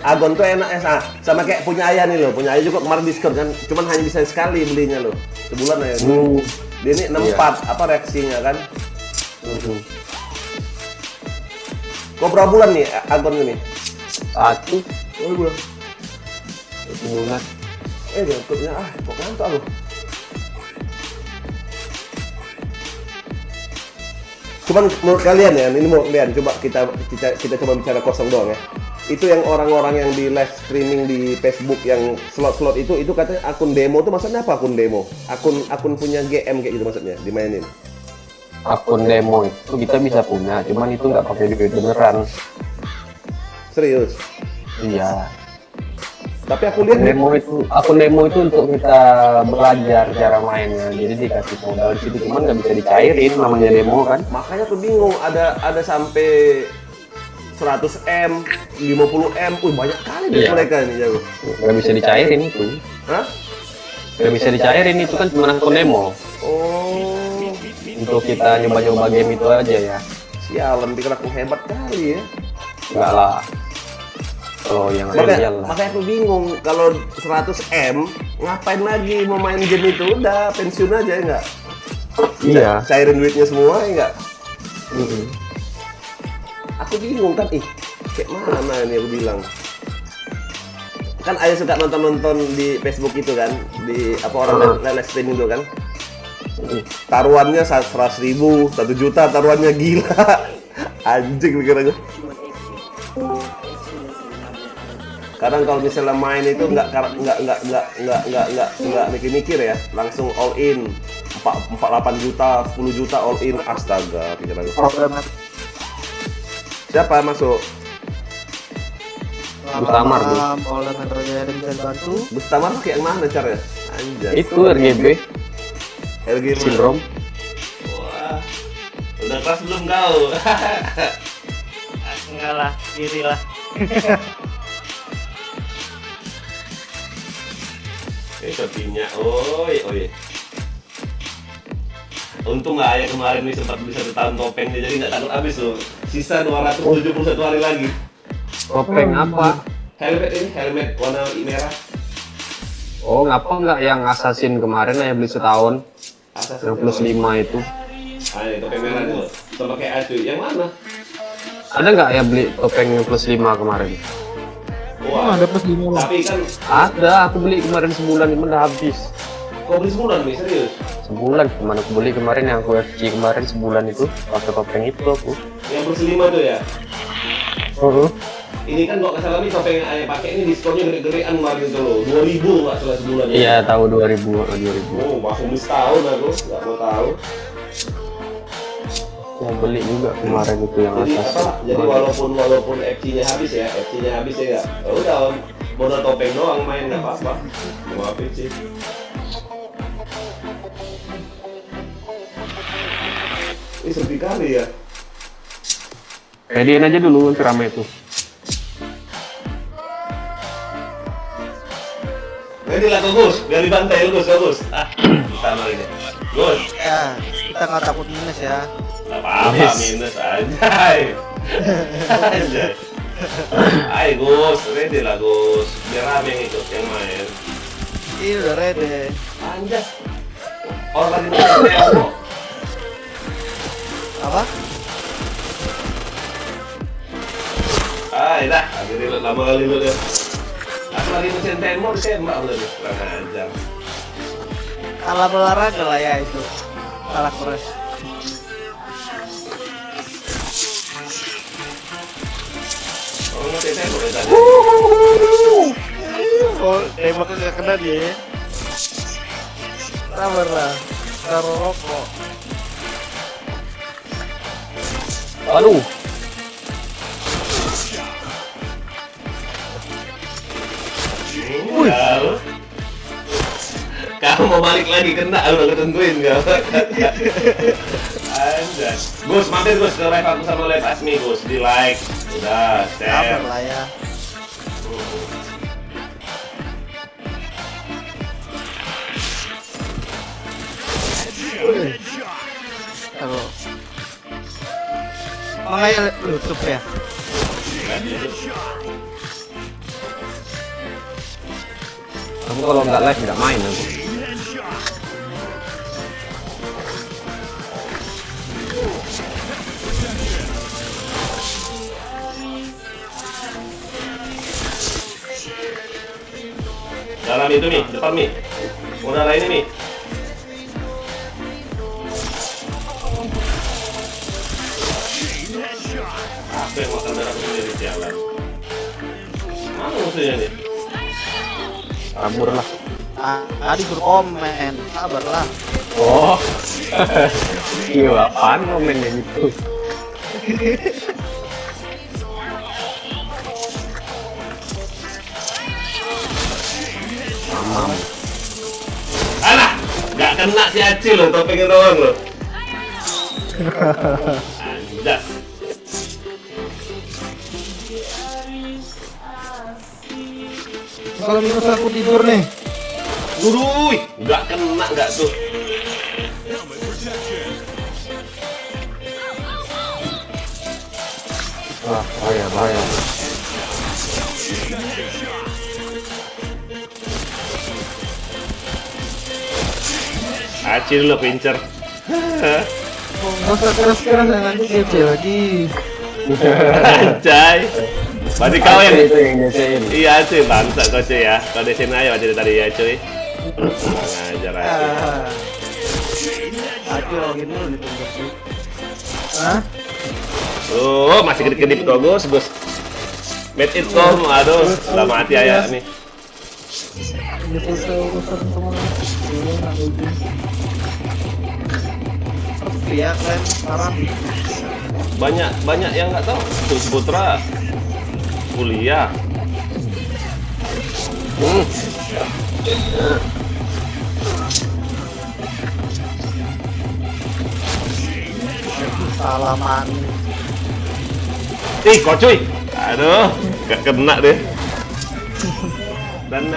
Agon tuh enak ya, sama kayak punya ayah nih loh. Punya ayah juga kemarin diskon kan, cuman hanya bisa sekali belinya loh, sebulan ya. Dia ini 64, apa reaksinya kan? Kok berapa bulan nih Agon ini? Satu Oh bulan. bulan. Jantungnya kok ngantuk aku. Cuman menurut kalian ya, ini menurut kalian, coba kita coba bicara kosong doang ya. Itu yang orang-orang yang di live streaming di Facebook yang slot-slot itu katanya akun demo tuh maksudnya apa akun demo? Akun punya GM kayak gitu maksudnya dimainin. Akun demo itu kita bisa punya, cuman itu nggak pakai duit beneran. Serius. Iya. Tapi aku lihat Akun demo itu untuk kita belajar cara mainnya. Jadi dikasih modal di situ, cuman nggak bisa dicairin, namanya demo kan. makanya aku bingung ada sampai 100M, 50M, banyak kali dari Iya. mereka ini jago. Nggak bisa dicairin itu. Hah? Nggak bisa dicairin itu kan cuma akun demo. Oh, Untuk kita nyoba-nyoba game itu aja ya. sialan, pikir aku hebat kali ya. Enggak lah. Oh yang real lah. Makanya aku bingung, kalau 100M, ngapain lagi mau main game itu? Udah, pensiun aja ya nggak? Iya. Cairin duitnya semua ya nggak? Mm-mm. Aku bingung kan, kayak mana ini aku bilang. Kan ayah suka nonton di Facebook itu kan, di apa orang live streaming itu kan. Taruhannya 100.000, 1 juta taruhannya, gila. Anjing pikir aja. Kadang kalau misalnya main itu nggak mikir-mikir ya, langsung all in 48 juta, 10 juta all in, astaga pikir aja. Siapa masuk? Bustamar tuh. Polda Metro Jaya ada bisa dibantu. Bustamar kayak mana caranya? Anjay. Itu RGB LG mana? sindrom. Wah, udah kelas belum kau? Enggak lah, kiri lah. Sepertinya, oi. Untung nggak ayah kemarin nih sempat bisa tahun topengnya, jadi nggak takut habis loh. Sisa 271 hari lagi. Topeng apa? Helmet warna merah. Oh ngapa nggak yang assassin kemarin ya beli setahun? Atas Yang plus 5 itu. ini topeng merah itu loh. Sama kayak itu. Yang mana? Ada nggak ya beli topeng yang plus 5 kemarin? Wah, Ada plus 5 lah. tapi kan Ada, aku beli kemarin sebulan ini udah habis. kau beli sebulan nih, serius? Sebulan, kemana aku beli kemarin yang aku FG kemarin sebulan itu pakai topeng itu aku. Yang plus 5 tuh ya? Ini kan kalau nggak salah nih topeng yang ayah pakai ini diskonnya gede-gedean kemarin tuh loh. 2.000 nggak salah sebulan ya? Iya tahu 2000. Oh, masuk beli setahun aku, nggak mau tahu. Mau beli juga kemarin itu yang Jadi atas. apa? Jadi walaupun FC-nya habis ya, FC-nya habis ya nggak? Ya udah, modal topeng doang main nggak apa-apa. Maafin sih. Ini sepi kali ya. Readyin aja dulu rame itu. Ini lah Gus, biar dibantai Gus, Gus. Sama ini. Gus, Ya, kita nggak takut minus ya. nggak apa-apa minus anjay. Anjay. Ayo Gus, ready lah Gus. Biar rame yang ikut yang main. Ini udah ready. Anjas. Orang lagi main demo. Apa? Dah, akhirnya lama kali lu deh. Aku lagi mesin demo, ditembak udah nih. Kurang ajar. Kalah olahraga lah ya itu. Kalah keras. Oh, mesin demo ya tadi. Oh, tembaknya nggak kena dia ya. Sabar lah. Taruh rokok. Aduh, Lalu. Kamu mau balik lagi kena, udah ketentuin kau. Anjay. Gus, mampir Gus ke live aku sama live Asmi Gus, di like. Udah, Sabar share. lah ya. Taruh. Makanya YouTube ya. Aku kalau nggak live nggak main aku. Dalam itu nih, depan nih. Udah lain ini. Apa yang makan darah sendiri di jalan? Mana musuhnya nih? Kabur lah. Tadi suruh komen, sabarlah. Oh. Iya, apaan komennya gitu? Mamam. Alah, nggak kena si Acil loh, topengnya doang loh. Anjas. Kalau minus aku tidur nih. Uduh, nggak kena nggak tuh. Wah, bahaya, bahaya. Acil lo pincer. Masa keras-keras nanti kece lagi. Anjay. Berarti kau yang Itu yang nyesein. iya cuy, bangsa kau cuy ya. Kau di sini aja dari tadi ya cuy. Ngajar aja. Aduh, gitu ditunggu sih. Hah? Oh, masih kedip-kedip kok Gus, Gus. Made it kom, aduh, udah mati ayah nih. Udah selesai urusan semua. Ya kalian sekarang Banyak yang nggak tahu. Tuh Putra kuliah. salaman. Ih, kok cuy. Aduh, gak kena deh. Dan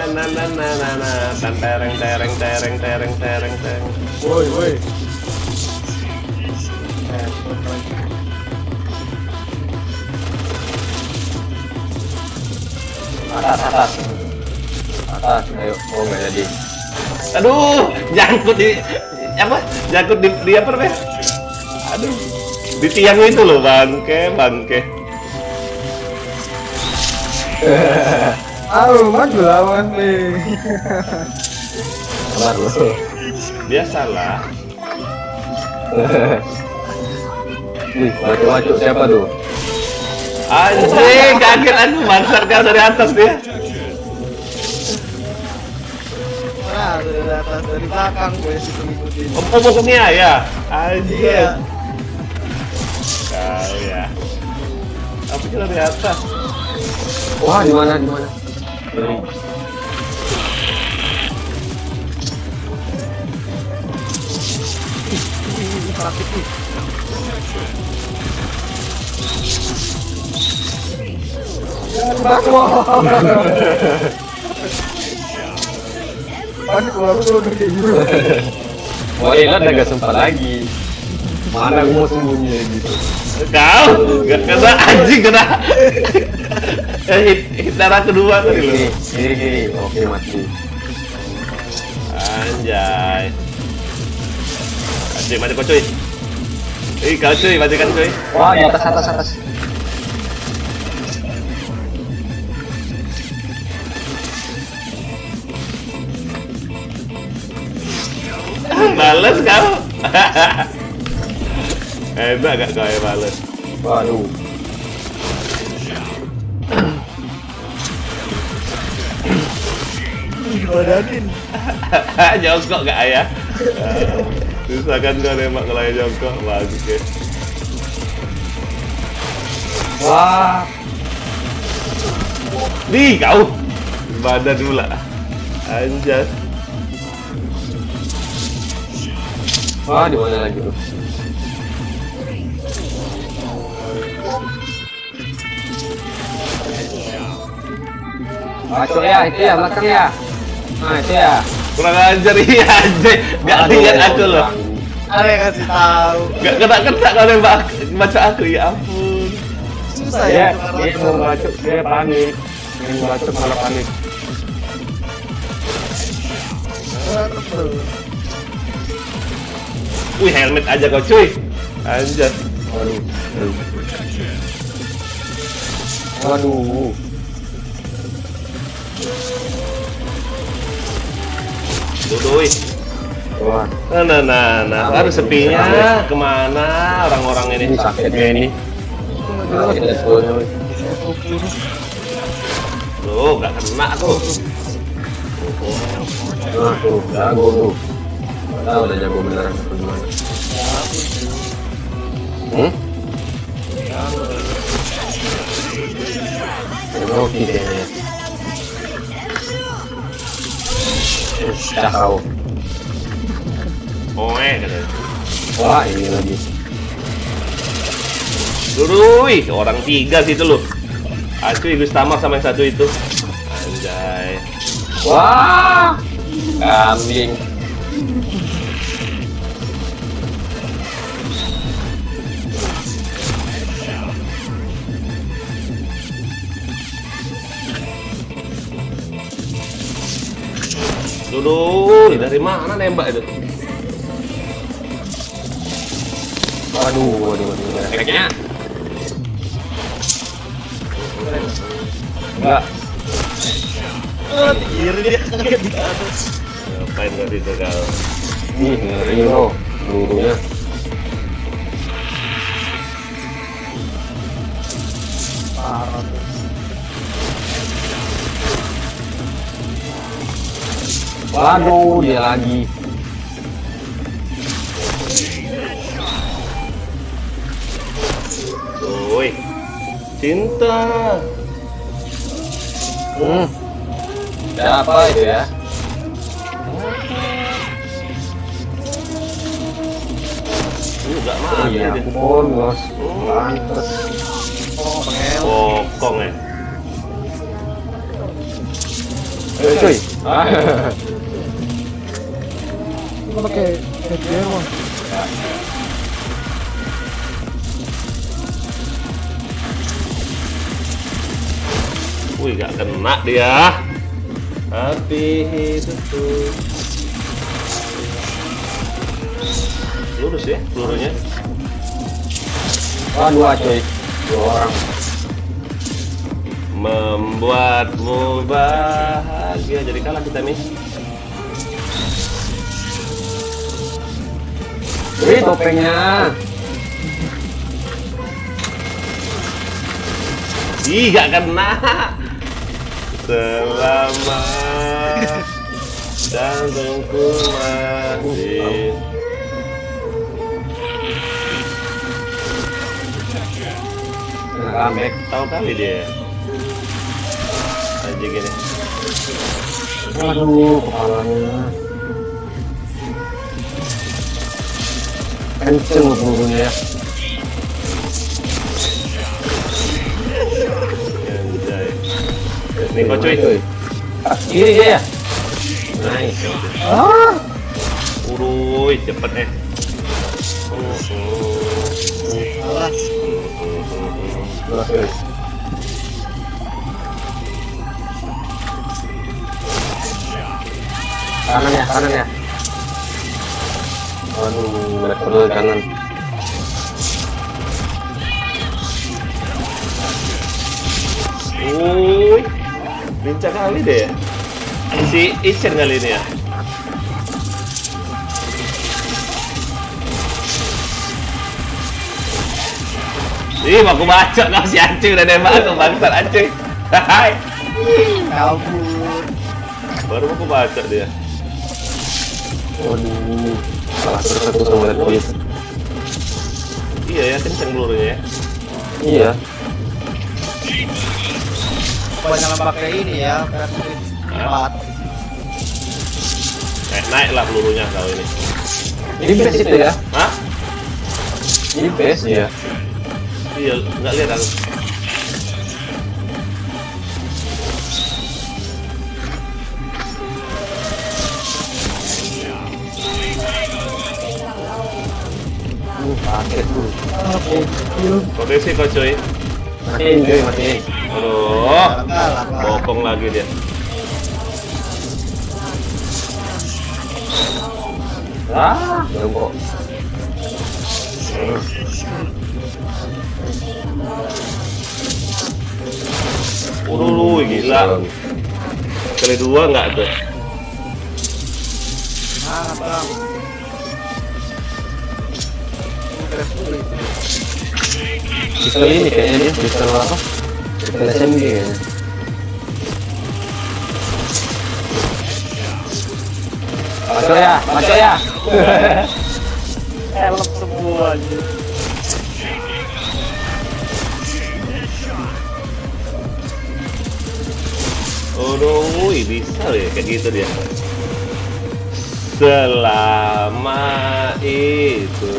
tereng tereng. Woi, woi. Atas, ayo. Oh, nggak jadi. Aduh, jangkut di apa? Jangkut di apa namanya? Aduh, di tiang itu loh, bangke. Aduh, maju lawan nih. Sabar lu. Biasalah. Wih, wacuk siapa tuh? Anjing, kaget aku bangsat kau dari atas dia. Nah, dari atas, dari belakang gue sih ngikutin. Oh, pokoknya ya. Anjing. Iya. Kau ya. Apa kita dari atas? Wah, di mana? Ini. Sakit nih. Panik baru tuh udah kayak gitu. Wah, Ilan udah gak sempat lagi. Mana gue mau sembunyi gitu. Kau gak kena anjing kena. Hit darah kedua tadi lo. Kiri. Oke, mati. Anjay. Anjing mati kau cuy. Kau cuy, matikan cuy. Wah, di atas. Bales kau. Enak gak kau yang bales? Waduh. Badanin. Jongkok gak ayah? Susah kan kau nembak kalau yang jongkok, bagus ya. Wah. Nih kau badan pula. Anjas. Wah, di mana lagi tuh? Masuk ya, itu ya belakang ya. Nah, itu ya. Kurang ajar iya anjay. Gak lihat aku loh. Ada yang kasih tahu. Gak kena kalau nembak baca aku, ya ampun. Susah Dia ya. mau bacok, dia panik. Yang bacok malah panik. Wih, helmet aja kau cuy. Anjir. Waduh. Waduh. Dudui. Wah, Nah. Baru sepinya kemana orang-orang ini? ini sakitnya ini. Sakit levelnya, woi. Tuh, gak kena tuh. Nah, tuh, jago tuh. Tahu udah jago beneran apa gimana? Oke kayaknya. Cakau. Katanya. Wah, ini lagi. Dudui, orang 3 situ loh. Aku Igus tamat sama yang satu itu. Anjay. Wah, kambing. Dudui, dari mana nembak itu? Waduh. Efeknya. Enggak. Ngapain gak itu kau? Ih, ngeri loh. Pelurunya. Waduh, dia lagi. Woi, cinta. Siapa itu ya? Gak Oh mati iya, dia. ampun, bos. Pantes. Bokong ya. Cuy. Pakai headgear mah. Wih, gak kena dia. Hati itu tuh. Lurus ya pelurunya. Dua cuy. 2 orang. Membuatmu bahagia. Jadi kalah kita nih. Wih, topengnya. Ih, gak kena. Selama jantungku masih. Comeback. Tahu kali dia. Aja gini. Waduh, kepalanya. Kenceng loh pelurunya ya. Anjay. Nih kok cuy. Kiri dia ya. Nice. Uruy, cepet nih. Terus. Kanan ya. Aduh, level kanan. Uy, lincah kali deh. Si Ichen kali ini ya. Ih, aku baca kau si Acuy udah nembak aku bangsat Acuy. Hai. Kabur. Baru aku baca dia. Waduh, salah satu sama level itu. Iya ya, kenceng pelurunya ya. Iya. Banyak pakai ini ya, versi 4. Naik lah pelurunya kau ini. Ini base itu ya? Hah? Ini base ya? Iya, nggak lihat aku. Pakai tuh. Oke, kill. Kode sih kau cuy. Matiin cuy, matiin. Aduh, bokong lagi dia. Jongkok. Gila. Kali dua nggak tuh? Pistol ini kayaknya dia, pistol apa? Pistol SMG kayaknya. Maco ya. Helm semua aja. Wih, bisa ya kayak gitu dia. Selama itu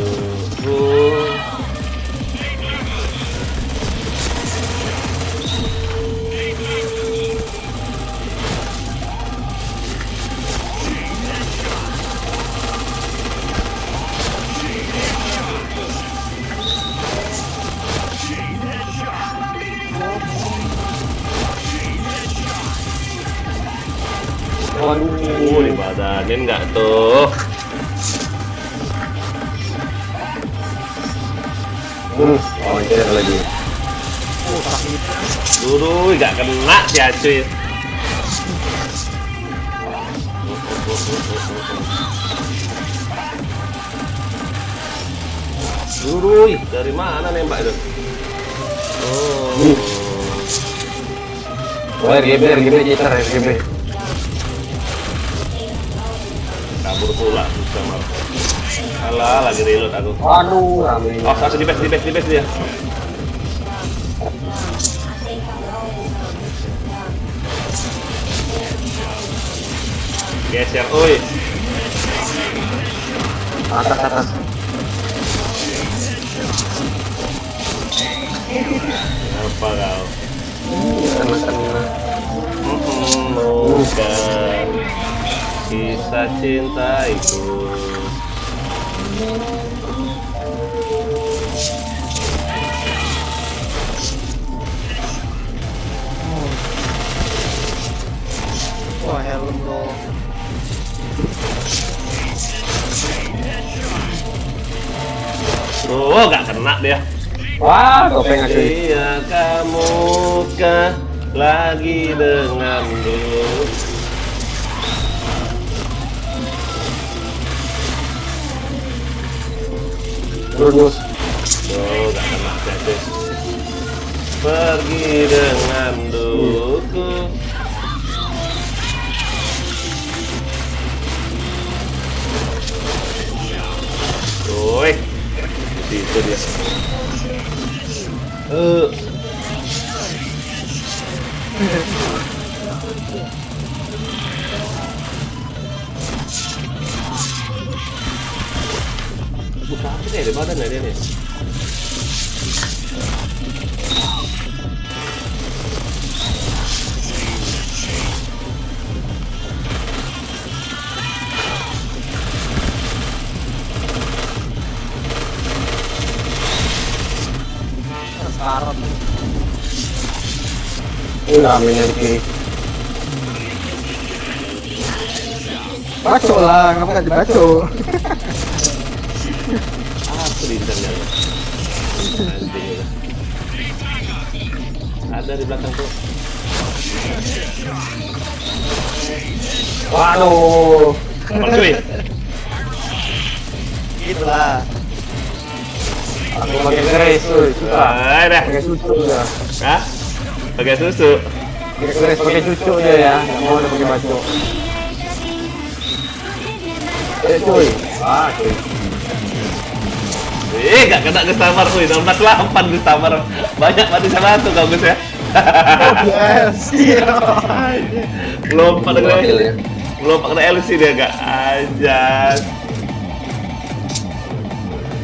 Waduh, dibadanin nggak tuh? Anjir lagi. Dulu nggak kena si Acuy. Dulu dari mana nembak itu? Oh, RGB jitter, RGB. Kabur pula sama. Alah, lagi reload aku. Waduh, rame. Oh, langsung di base dia. Geser, oi. Atas. Apa kau? Kena. Bukan kisah cinta itu. Wah, helm dong. Oh, nggak kena dia. Wah, topeng Acuy. Iya, kamu kah lagi denganku? Terus. Oh, nggak kena jadi. Pergi dengan duku. Woi, di situ dia. Buka apa deh, di badan ya dia nih. Sekarang Rame di kiri. baco lah, ngapa nggak dibaco? Aku di internet. Ada di belakang tuh. Waduh. Apa cuy? Itulah. Aku pakai grace, susah. Ada. Pakai susu dia. Hah? Pakai susu. Pakai grace, pakai susu dia ya. Nggak mau udah pakai baco. Cuy. Cuy. Gak kena Gestamar, wih, 16-8 Gestamar. Banyak mati sama satu kau Gus ya. Yes, iya. Belum pada Wakil ya. belum pada LC dia gak aja.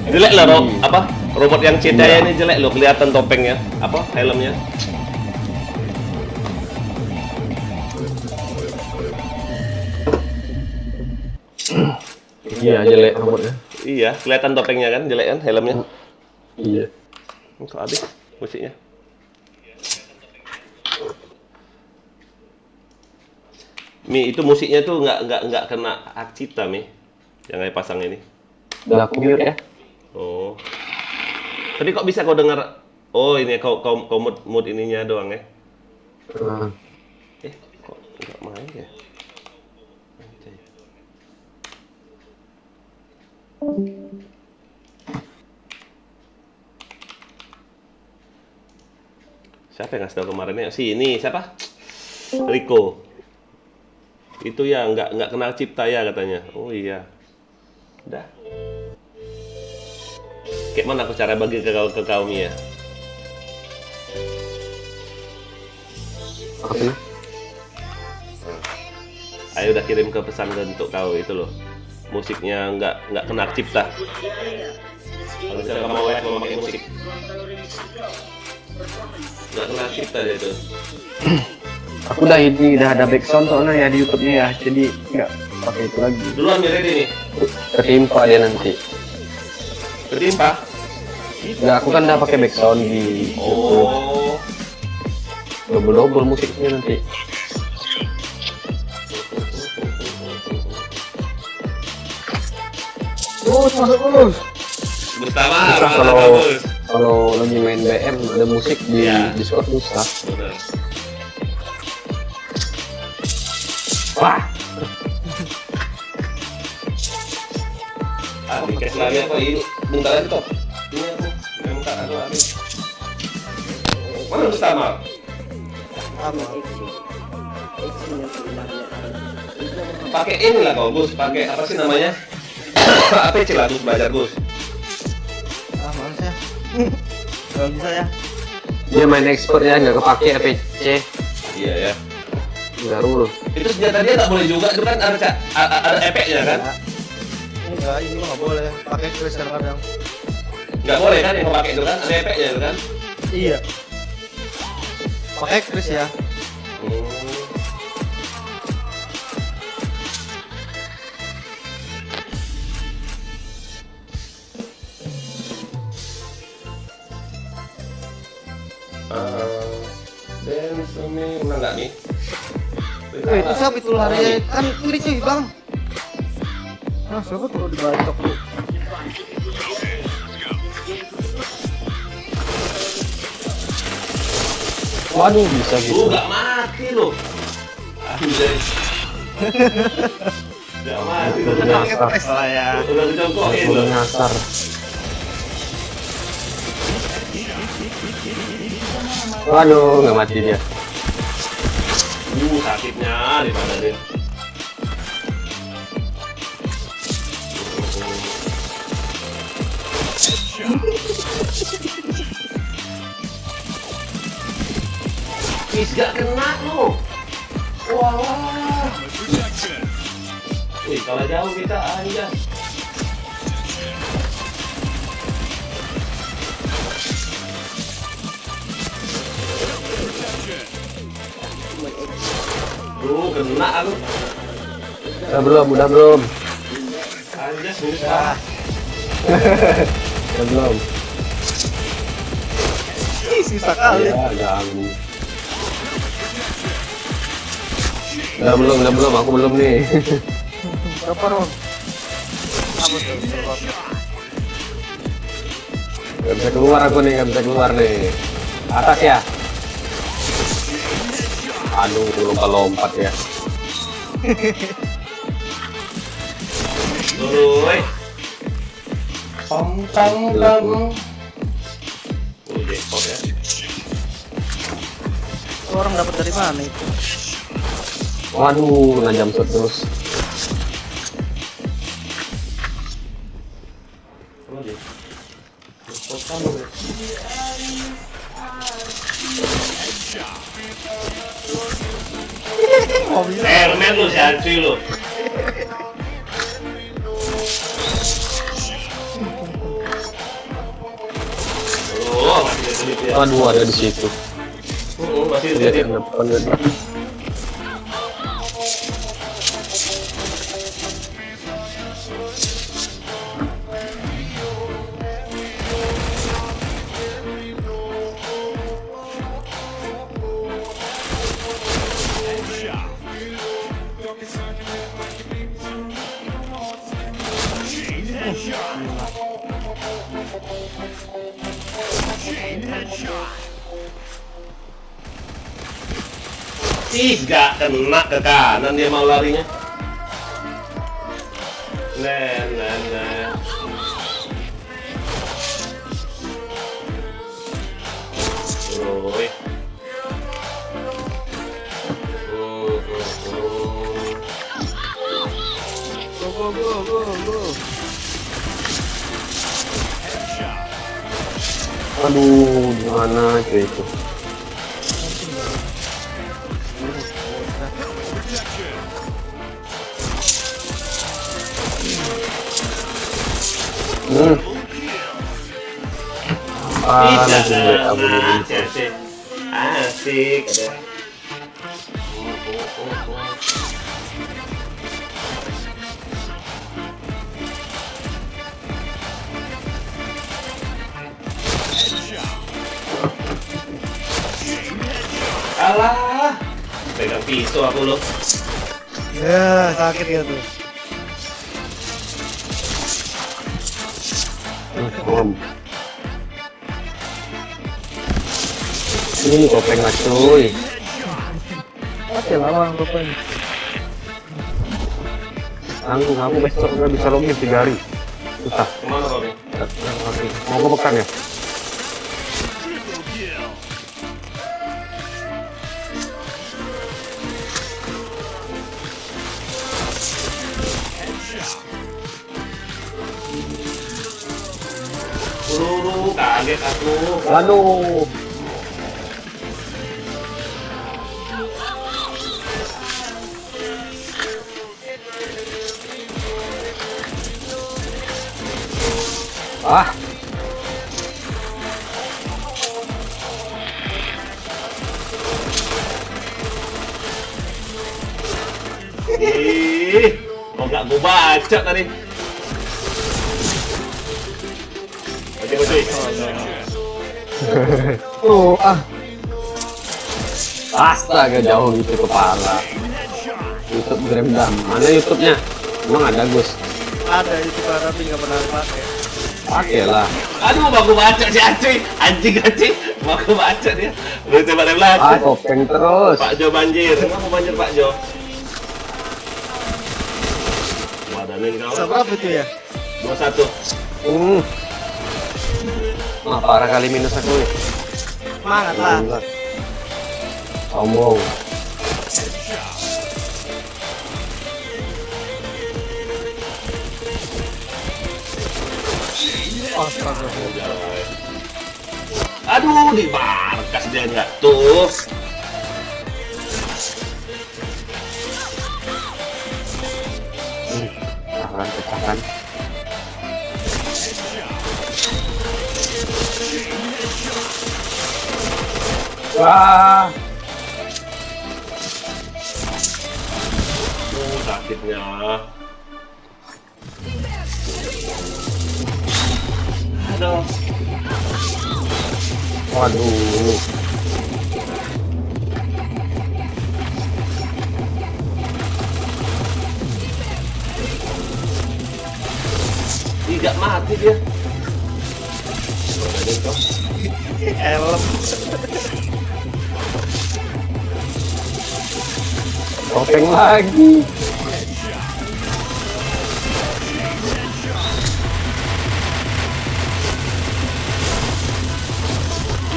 Jelek lah apa? Robot yang cedaya ini jelek loh, kelihatan topengnya, apa helmnya. Iya, jelek robotnya. Iya, kelihatan topengnya kan, jelek kan helmnya. Iya. Untuk habis musiknya. Mi itu musiknya tuh nggak kena hak cipta Mi. Yang saya pasang ini. Udah aku mute ya. Oh. Tadi kok bisa kau dengar? Oh, ini kau mood ininya doang ya. Nah, Kok nggak main ya? Anjay. Siapa yang ngasih tahu kemarin ya? Ini siapa? Rico. Itu ya nggak kenal cipta ya katanya. Oh iya. Udah. Kayak mana aku cara bagi ke kau Mia? apa sih? Ayo udah kirim ke pesan untuk kau itu loh. Musiknya nggak kena cipta. Kalau misalnya kamu mau pakai musik nggak kena cipta dia itu. Aku udah ini udah ada background soalnya ya di YouTube-nya ya, jadi nggak pakai itu lagi. Duluan ya ready nih. Ketimpa dia nanti. Ketimpa. Nggak, aku kan udah pakai background di YouTube. Oh. Double musiknya nanti. Masuk terus. Gustava, Susah mana kalau bagus. kalau lagi main BM ada musik di Iya. Discord susah. Bener. Wah, Di cash lagi apa ini? Bentar lagi top. Ini aku minta aku habis. Mana Gustava? Pakai ini lah kau Gus, pakai apa sih namanya? APC lah Gus, belajar Gus. Males ya. Gak bisa ya. dia main expert ya nggak kepake APC. Iya ya. Nggak rule. Itu senjata dia nggak boleh juga, itu kan ada efeknya kan? Enggak, ini mah nggak boleh. Pakai kris kadang-kadang. Nggak boleh kan yang kau pakai itu kan, ada efeknya itu kan? Iya. Pakai kris ya. Dance me, menang nggak nih? Itu siapa itu lari kan kiri cuy bang. Nah siapa tuh dibacok tuh? Waduh, bisa gitu. Nggak mati loh. Anjay. Nggak mati loh. Udah nyasar. Lah ya. Udah dicongkokin Udah loh. nyasar. Waduh, nggak mati dia. Sakitnya di mana dia? Wis gak kena lo. Wah. Wih, kalau jauh kita anjas. Kena aku. Udah belum. Anjas susah. Udah belum. Sisa kali. Ya, ganggu. Udah belum, aku belum nih. Berapa Ron? Gak bisa keluar aku nih, gak bisa keluar nih. Atas ya. Aduh, lompat ya. Woi. Pam pam pam. Oh, jackpot ya. Itu orang dapat dari mana itu? Waduh, najam shot terus. Oh, dia. Jackpot kamu ya. Permen lu si Andri lu. Oh, masih ada duit ya. Waduh, ada di situ. Masih ada Lihat duit. yang depan tadi. headshot. Ih, gak kena ke kanan dia mau larinya. Nah. Oi. Go. Aduh, gimana cuy itu? Langsung WA bunyi. Asik ada. Alah, pegang pisau aku loh. Ya, sakit ya tuh. Ini topeng lah cuy. Oke, lawan rupanya. Aku besok nggak bisa login 3 hari. Susah. Kemana kau nih? Mau ke pekan ya? Kaget aku. Waduh. Ah. Ih, kok gak gue baca tadi? Oke, betul. Astaga, jauh gitu kepala. YouTube Gremdam. Mana YouTube-nya? Emang ada Gus? Ada itu tapi nggak pernah pakai. Pakai lah. Aduh, mau gue baca si Acuy. Anjing. Mau gue baca dia. Lu coba lihat lagi. Topeng terus. Pak Jo banjir. Kenapa banjir Pak Jo? Wadanin kau. Seberapa itu ya? 21. Parah kali minus aku nih. Semangat lah. Gila. Sombong. Astaga. Aduh, di markas dia nggak tuh. Pecahan. Wah. Sakitnya. Aduh. Waduh. Tidak mati dia. Elem. Topeng lagi.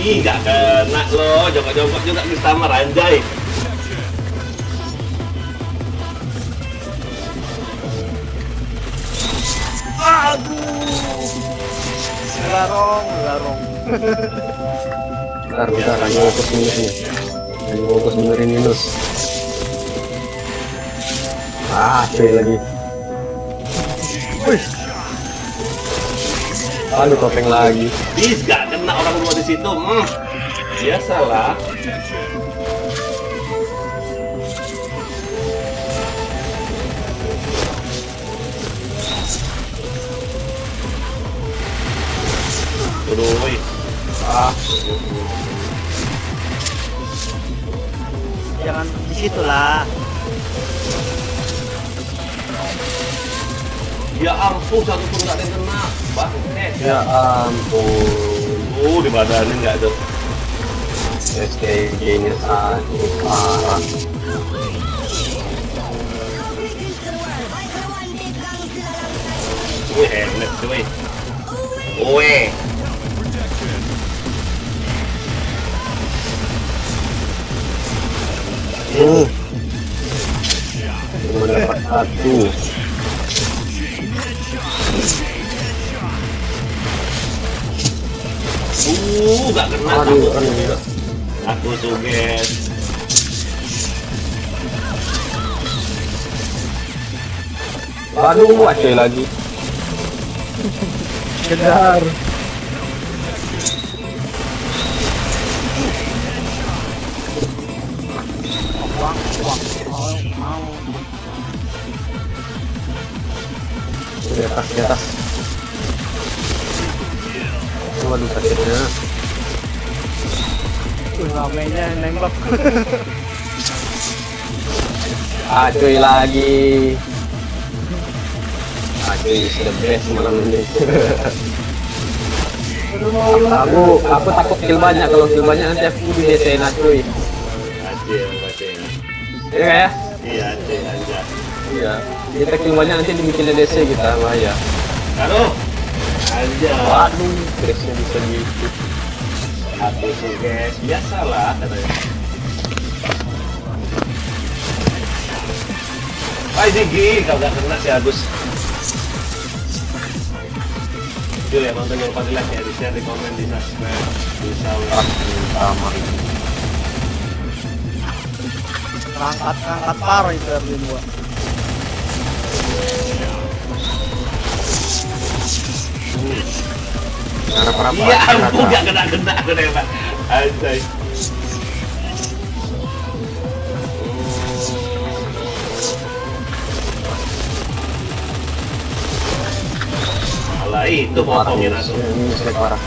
Ih, gak kena loh. Jongkok-jongkok juga sama ranjai. Larong. Bentar, lagi fokus minusnya. Lagi fokus benerin minus. Cuy lagi. Wih. Aduh, topeng lagi. Ih, gak kena orang gua di situ. Biasalah. Aduh, Jangan di situ lah. ya ampun, satu pun gak ada yang kena. Bangke. Ya ampun. Di badannya nggak tuh. SKG-nya sakit parah. Hemet cuy. Weh. Cuma dapat satu. Gak kena. Aduh, Aku suges. aduh, acuy lagi. Kejar. Di atas, di atas. Waduh, sakitnya. Ramainya nembak. Acuy lagi. Acuy is the best malam ini. Aku takut kill banyak. Kalau kill banyak nanti aku di DC acuy. Acil. Iya nggak ya? Iya, acil aja. Iya. Kita kill banyak nanti dibikin DC kita bahaya. Aduh. Aja. Waduh, Grace-nya bisa gitu. Aku suges. Biasalah katanya. Hai Digi, kau gak kena si Agus. Jul ya, nonton yang lupa di like ya, di share, di komen, di subscribe, di share. Sama. Angkat parah itu RD2. Harap-harap. Iya ampun, gak kena ya Pak. Anjay. Malah itu potongin aku. Ini selek parah.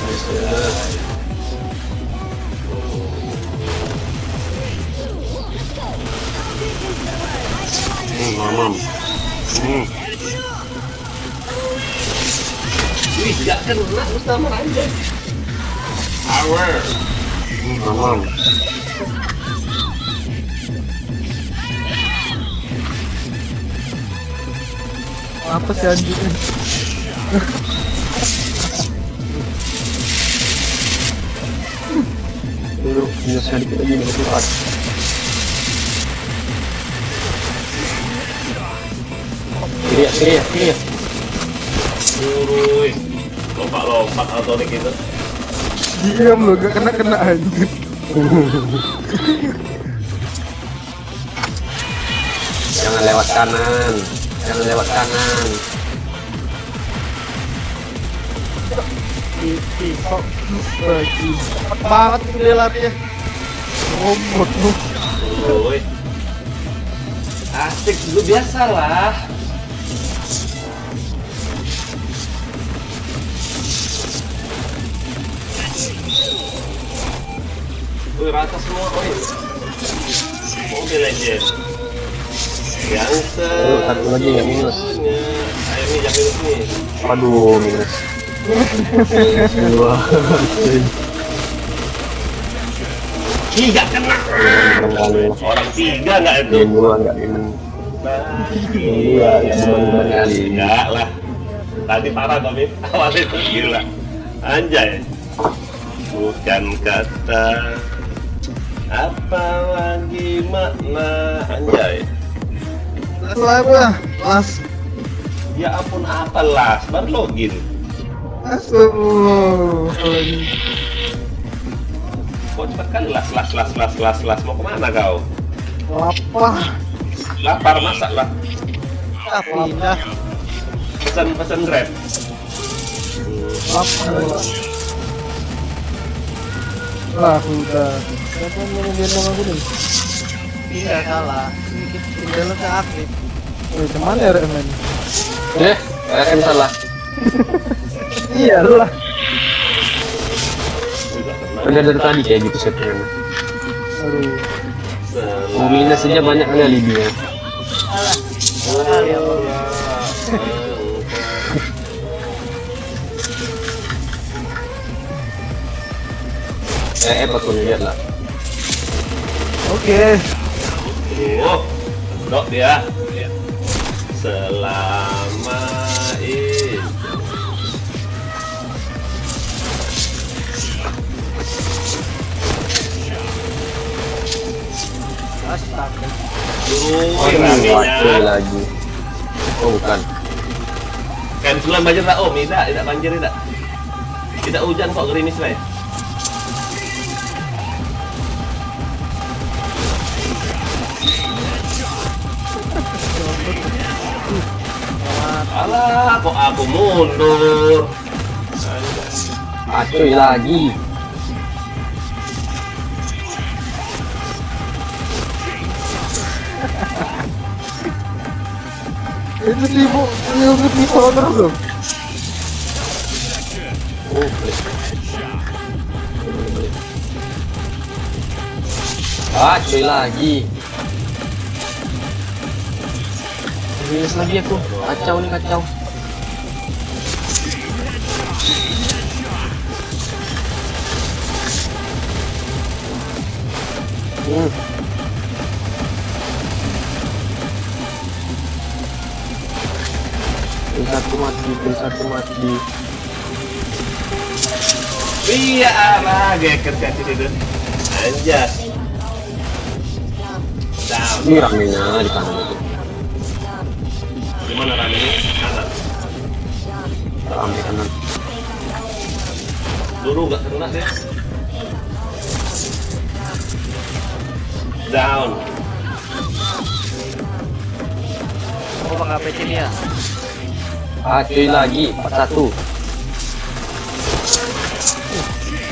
Mamam. Wih, gak kena, terus sama aja. Hour. Mamam. Apa sih anjing? Dulu minusnya dikit lagi minus 4. Kiri ya. Uruy. Lompat atau nih gitu. Diam lo, gak kena anjing. Jangan lewat kanan. Kok bagi cepet banget dia larinya. Robot lu. Uruy. Asik dulu biasalah. Wih, rata semua, wih. Mobil Legend. Yang Satu lagi nggak minus. Ayo nih, jangan minus nih. Aduh, minus. Dua. Tiga kena. Orang tiga nggak itu? Dua nggak minus. Dua beban kali. Enggak lah. Tadi parah tapi awalnya itu gila. Anjay. Bukan kata apalagi makna anjay. Las. Ya ampun apa las, baru login. Astagfirullahaladzim. Kok cepet kali las. Mau kemana kau? Apa? Lapar masak lah. Pindah. Pesan Grab. Apa? Lah udah. Siapa yang mau gendong aku nih? Iya salah. Pindah lo ke aktif. Cuman RMN. RM salah. Iya lah. Udah dari tadi kayak gitu setnya. Aduh. Mobilnya saja banyak kali alibinya. Patungnya lihat lah. Oke. Dok dia. Selama itu. Astaga. Pakai lagi. Oh bukan. Kan sulam banjir tak om? Tidak banjir tidak. Tidak hujan kok gerimis lah. Alah, kok aku mundur? Acoy lagi. Itu sibuk nyelundup di corner loh. Acoy lagi. Minus lagi aku. Kacau nih kacau. Satu mati. Iya, lah, geker kasih itu. Anjas. Down. Ini ramenya di kanan itu. Gimana ramenya? Kanan. Rame kanan. Dulu gak kena deh. Down. Oh, bang apa ini ya? Acoy lagi 41.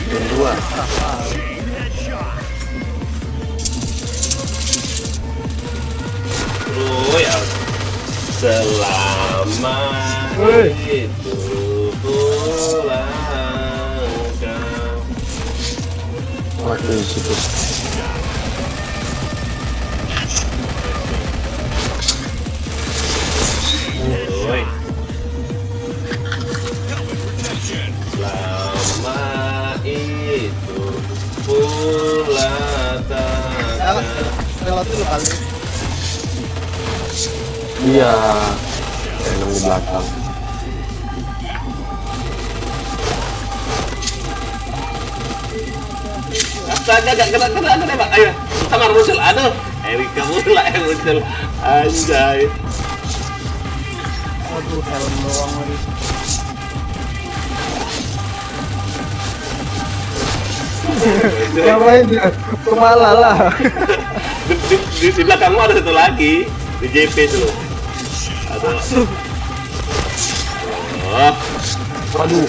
Dan 2. Ya. Selama itu pulang kau. Waduh di situ. Oi. Selama itu pulang Lewat dulu kali. Iya. Enam di belakang. Astaga, gak kena nembak. Ayo, sama muncul. Aduh, Erika pula yang muncul. Anjay. Aduh, helm doang lagi. Ngapain dia? Kemala lah. Di belakangmu ada satu lagi. Di JP tuh. Aduh. Oh. Waduh.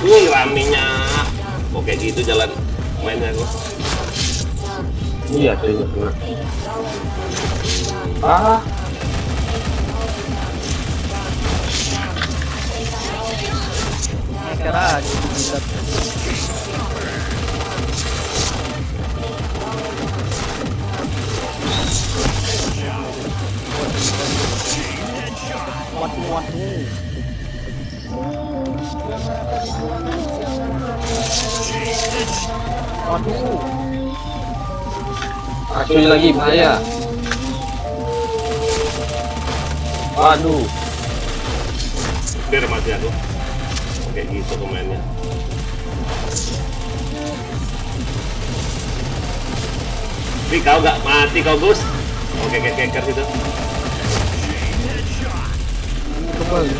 Raminya. Kok kayak gitu jalan mainnya gua. Iya tuh nggak kena. Ah. Kira aja bisa. Waduh. Waduh. Acoy lagi bahaya. Waduh. Biar mati aku. Kayak gitu pemainnya. Tapi kau gak mati kau Gus. Oke keker situ. Kembali.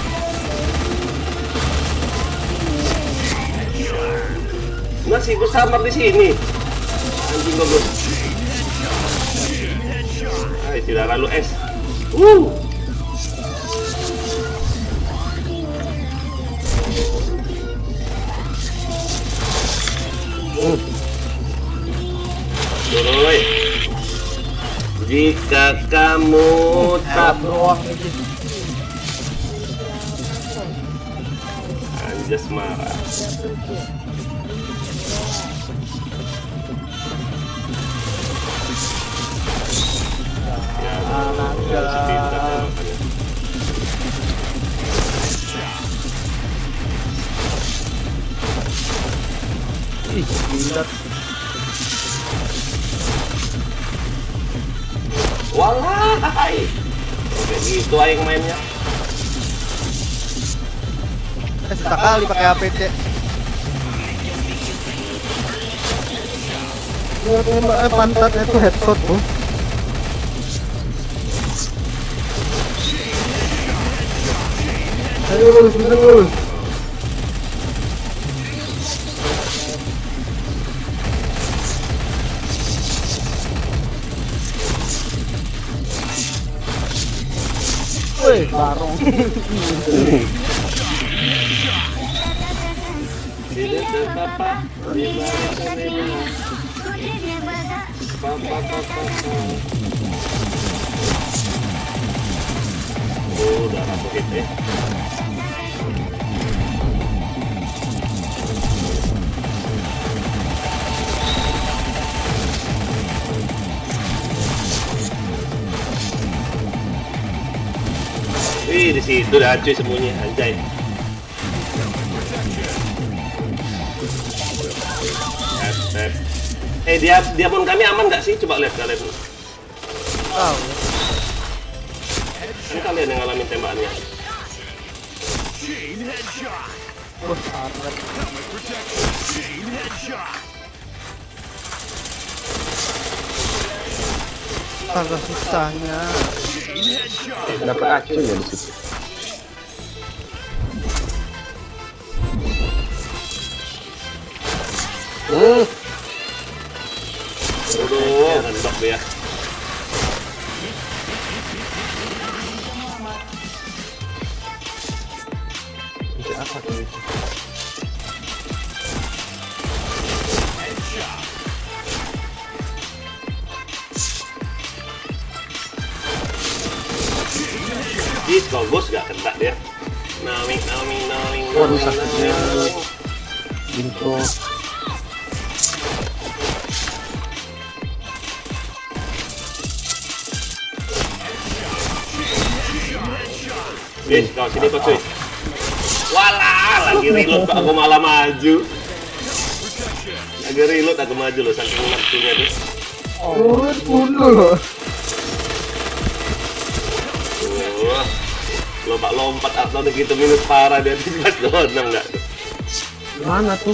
Nah si Gus samar di sini. Anjing kau Gus. Ay, tidak lalu es. Doi. Jika kamu tak Doang aja. Anjas marah. Naga. Ih, gila. Walai. Oke, gitu aing mainnya. Seta kali pakai APC. Pantatnya tuh headshot tuh. Ayo lulus, bisa lulus. Wih, barong. Oh, udah rampok gitu ya. Wih, di situ dah cuy semuanya, anjay. Dia pun kami aman nggak sih? Coba lihat kalian. Tahu. Kan kalian yang ngalamin tembakannya. Chain headshot. Wah, arret. Helmet protection. Chain headshot. Agak susahnya. Chain headshot. Dapat acuh ya di situ. Aduh, nembak dia. Itu apa tuh? Ih, kalau bos gak kena dia. Nawing. Waduh, sakitnya. Intro. Guys, kau sini kau cuy. Walah, lagi reload kok aku malah maju. Lagi reload aku maju loh, saking nafsunya tuh. Urut bunuh. Wah, lompat atau gitu minus parah dia 17-26 enggak? Mana tuh?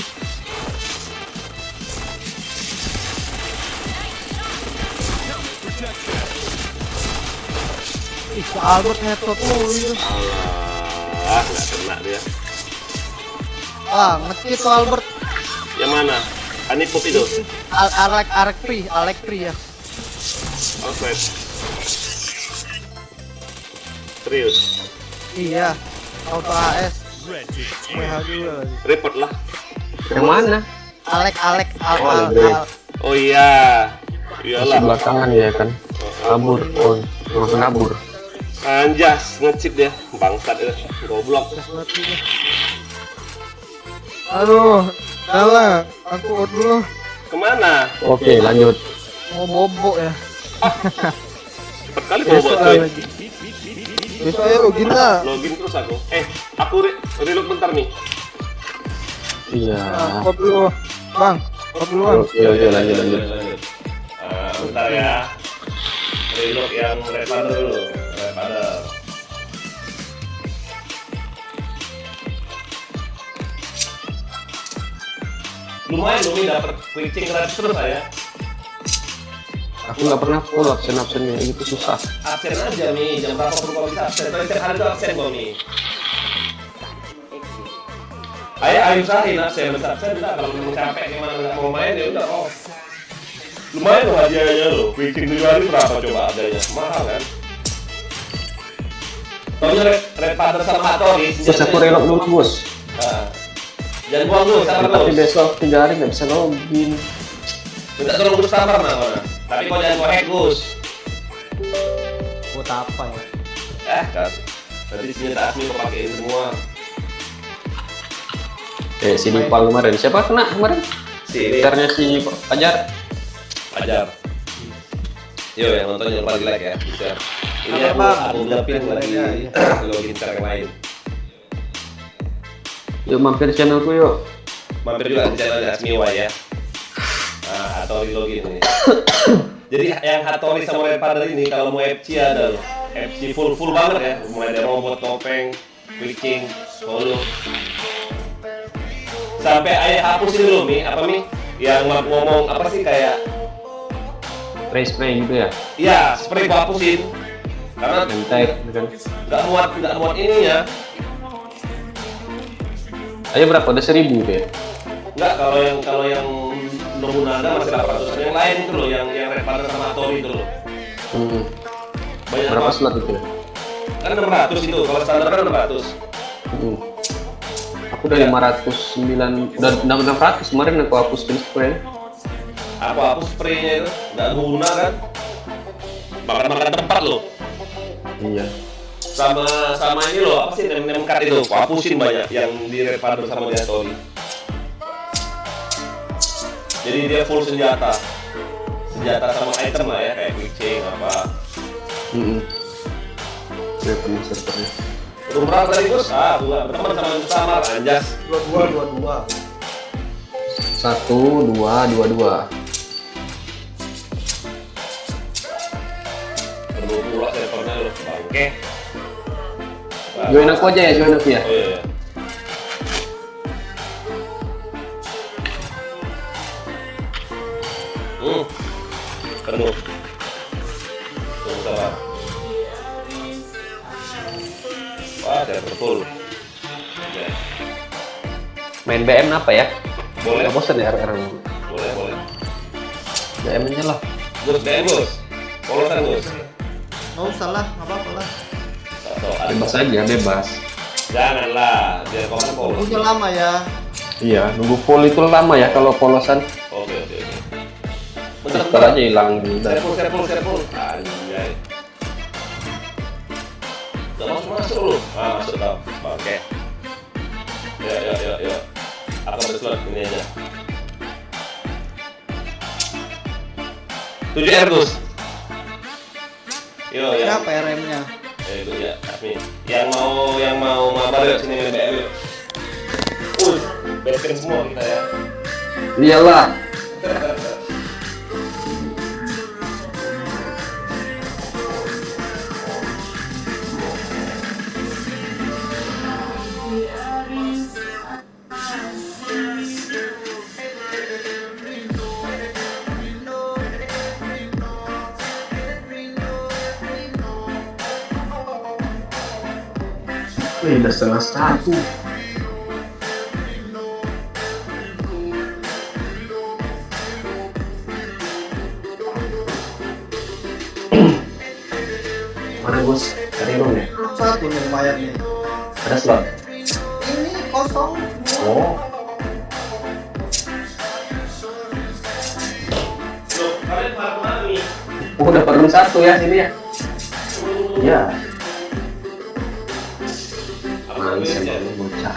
Ih, si Albert headshot mulu. Alah, nggak kena dia. Ah, ngecit tuh Albert. Yang mana? Anipop itu? Alek Pri ya. Alfred. Serius? Iya. Auto AS. Red team. WH juga lagi. Report lah. Yang mana? Alek Oh iya. Di Iyalah. belakangan ya kan. Kabur. Oh, langsung kabur. Anjas, ngecip dia. Bangsat itu. Goblok. Aduh, Dala, aku out dulu. Kemana? Oke, lanjut. Mau bobo ya. Cepet kali bawa Besok coy. lagi. Besok ayo login lah. Login terus aku. Aku reload bentar nih. Iya. Out dulu, Bang. Out dulu, Bang. Oke, lanjut. Bentar ya. Reload yang red ladder dulu. Red ladder. Lumayan Lumi dapat quick gratis terus saya. Aku nggak pernah full absen-absennya, itu susah. Absen aja nih, jam berapa pun kau bisa absen. Tapi setiap hari itu absen kau nih. Ayo usahain absen, bisa absen udah. Kalau memang capek gimana nggak mau main ya udah off. Lumayan loh hadiahnya loh. Quick 7 hari berapa coba harganya? Mahal kan? Taunya red ladder sama Hattori. Terus aku reload dulu bos. Nah, jangan buang dulu, sabar Tapi dulu. besok 3 hari nggak bisa login. Minta tolong Gus sabar nah. Tapi kau jangan kau hack Gus. Buat apa ya? Kasih. Nanti senjata asli kau pakein semua. Si Dipal kemarin, siapa kena kemarin? Sini. Pacarnya si Fajar. Ajar. Yo yang nonton jangan lupa di like ya, di share. Ini Apa, aku Bang? aku gelapin lagi Iya. login cara yang lain. Yuk mampir channelku yuk. Mampir juga di channel Asmiwa ya. Nah, Hattori login ini. Jadi yang Hattori sama Red Father ini kalau mau FC ada loh. FC full banget ya. Mulai dari robot, topeng, glitching, solo. Sampai ayah hapusin dulu Mi, apa Mi? Yang ngomong apa sih kayak Spray gitu ya. iya, spray gua hapusin. Karena Entek kan. nggak muat ininya. Ayo berapa? Udah 1000 deh. Enggak, kalau yang Nobunaga masih 800. Yang lain itu loh, yang Red Father sama Hattori itu loh. Banyak Berapa banget. slot itu? Kan 600 itu, kalau standar kan 600. Aku udah 509, udah 600 kemarin aku hapus spray. Aku hapus spraynya itu, nggak guna kan. Makan tempat loh. Iya. Sama ini loh, apa sih nem card itu? Aku hapusin banyak yang di Red Father sama di Hattori. Jadi dia full senjata sama item lah ya, kayak glitching apa. Gue punya servernya. Belum berapa tadi Gus? Aku nggak berteman sama Gus Samar, anjas. 22. 1, 2, 22. Perlu pula servernya loh, bangke. Join aku aja ya, join aku ya. Oh iya. Penuh. Tunggu sabar. Wah, server full. Ya. Main BM apa ya? Boleh, Gak bosan ya RR? boleh. BM aja lah. Gus, DM Gus. Polosan Gus. Nggak usah lah, nggak apa-apa lah. Atau ada Bebas aja, bebas. Janganlah, biar kau kan polos. Udah lama ya. Iya, nunggu full itu lama ya kalau polosan. Oke. Pistol aja hilang udah. Serpul. Anjay. Gak masuk lu. Masuk tau. Oke. Ya. Aku berslot ini aja. 7R Gus. Yo, ya. Berapa RM-nya? Itu ya, Asmi. Yang mau mabar yuk sini main BM yuk. Basecamp semua kita ya. Iyalah. Udah 1:30. Mana bos? Cari room ya? Satu nih lumayan nih. Ada slot? Ini kosong. Oh. Loh, kalian kemana nih? Oh, dapat room 1 ya sini ya? Iya. Manis ya, bocah.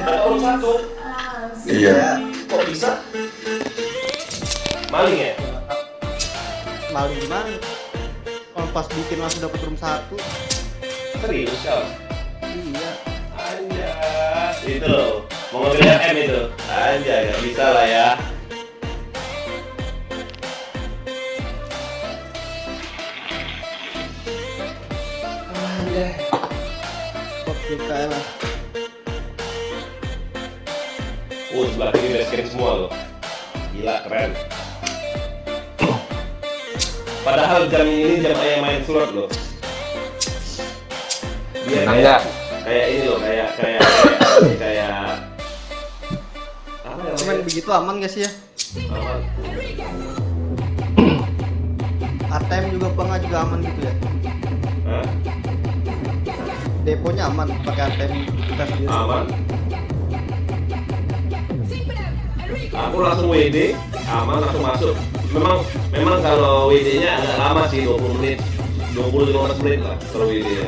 Ada orang satu. Iya. Kok bisa? Maling ya? Maling gimana? Kalau pas bikin langsung dapat room 1. Serius kau? Iya. Anjas. Itu loh. Mau ngambil RM itu. Anjay, gak bisa lah ya. Anjay. Kok kita lah. Sebelah kiri basecamp semua loh. Gila, keren. Padahal jam ini jam ayah main surat loh. Dia Menang nggak? kayak ini loh, kayak apa ya? Cuman begitu aman gak sih ya? Aman. ATM juga bangga juga aman gitu ya? Hah? Deponya aman pakai ATM kita sendiri. Aman. Aku langsung WD, aman langsung masuk. Memang kalau WD-nya agak lama sih, 20 menit, 20-15 menit lah kalau WD-nya.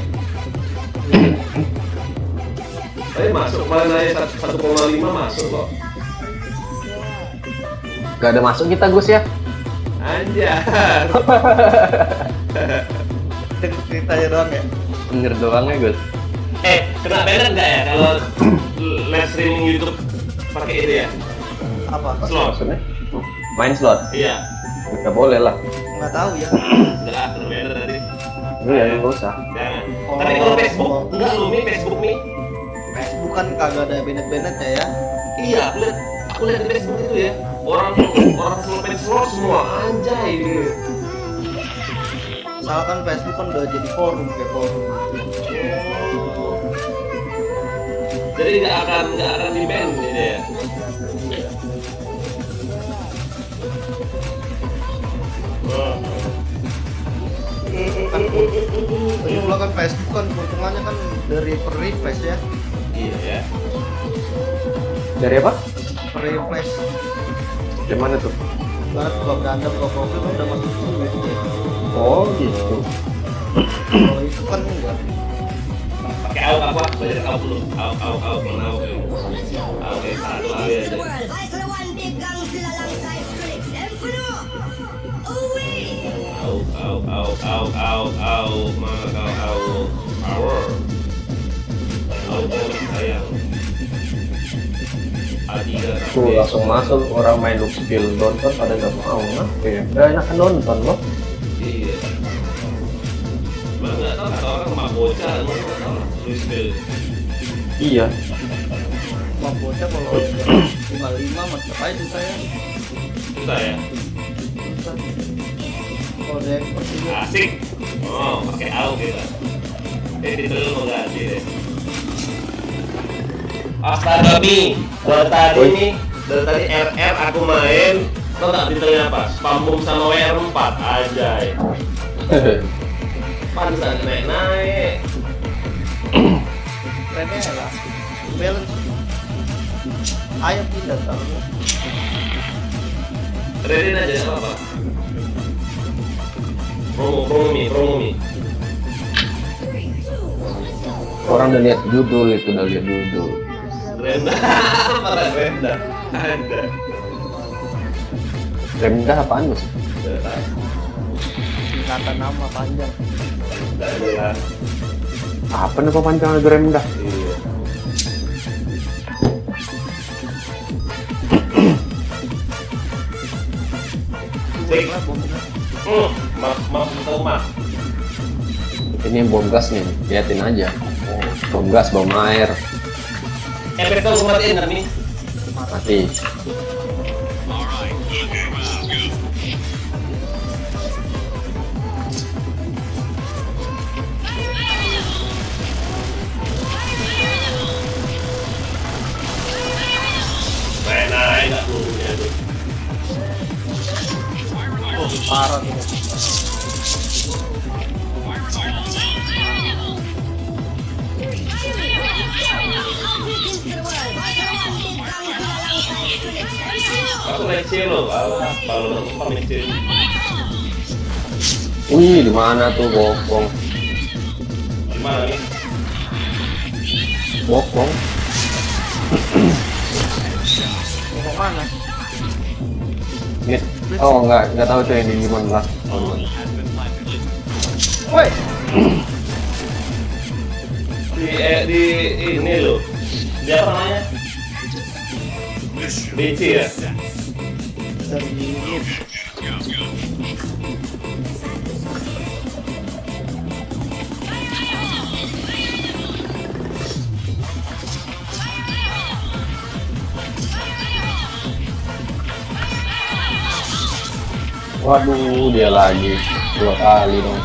Tapi masuk, paling naik 1,5 masuk kok. Gak ada masuk kita Gus ya? Anjar. Ceritanya doang ya. Bener doang ya Gus. Kena banner nggak ya kalau live streaming YouTube pakai ini ya? Apa? Slot. Maksudnya main slot. Iya. Nggak boleh lah. Nggak tahu ya. Enggak, kena banner tadi. Iya, nggak usah. Jangan. Tapi kalau Facebook, enggak lu Mi, Facebook Mi. Facebook kan kagak ada Bennett-Bennett ya. Iya, aku lihat di Facebook itu ya. Orang main slot semua anjay gitu. Misalkan Facebook kan udah jadi forum kayak forum. Jadi nggak akan di ban ini ya. Ini pula kan Facebook kan keuntungannya kan dari per request ya. Iya ya. Dari apa? Per request. Dari mana tuh? Barat gua beranda buka profil kan udah masuk duit. Oh gitu. Kalau itu kan enggak. Pakai apa? Belajar kau dulu. Kau kenal. Oke, satu lagi aja. Mana kau power. Sayang. Tuh langsung masuk orang main look skill nonton pada nggak mau nah kayak nggak enakan nonton loh. Iya. Malah nggak tahu kata orang mah bocah, nggak tahu skill. Iya. Mau bocah kalau 55 mah apa itu saya? Susah ya. Kalau dia seperti itu Asik. Oh, pakai AUG kita. Jadi dulu mau ganti deh. Astaga Mi, dari tadi RR aku main, tau gak titelnya apa? Spam boom sama WR4, anjay. Pantesan naik-naik. trennya lah. Balance. Ayo pindah tahu. Redin aja gak apa-apa. Promo Mi. Orang udah lihat judul itu udah lihat judul. Rendah, malah rendah. Ada. Rendah apaan Gus? Singkatan nama panjang. Tidak jelas. Apa nama panjang lagu rendah? Iya. Sik. Mas tahu mas. Ini bom gas nih, liatin aja. Bom gas, bom air, Efek tahu matiin kan nih? mati. Naik nggak turunnya tuh. Parah tuh. Aku naik loh, kalau lupa naik cielo. Wih, di mana tuh bokong? Gimana nih? Bokong. Mau mana? Ini, oh nggak tahu tuh yang di gimana lah. Woi, Di ini loh. Di apa namanya? BC ya? serius. Waduh, dia lagi 2 kali dong.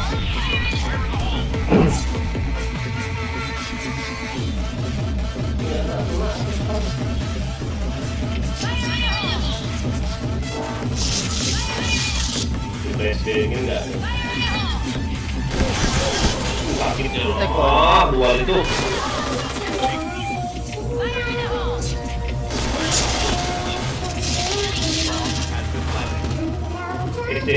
Ini enggak? Sakit ya. Dua itu. BC.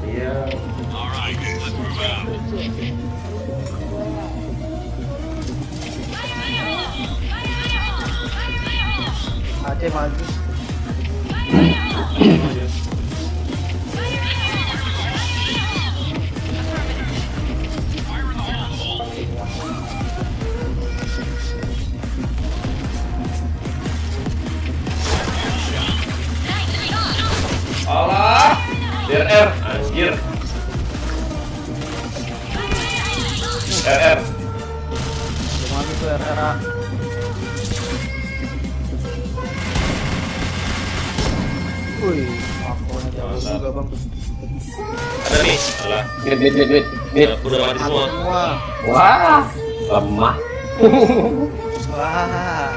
Iya. All right, let's move out. BC maju. Alah, RR, anjir. RR. Maju tuh RRA. Wih, akunnya jauh juga bang. Ada nih, alah. Mid. Udah mati semua. Semua. Wah, lemah. Wah,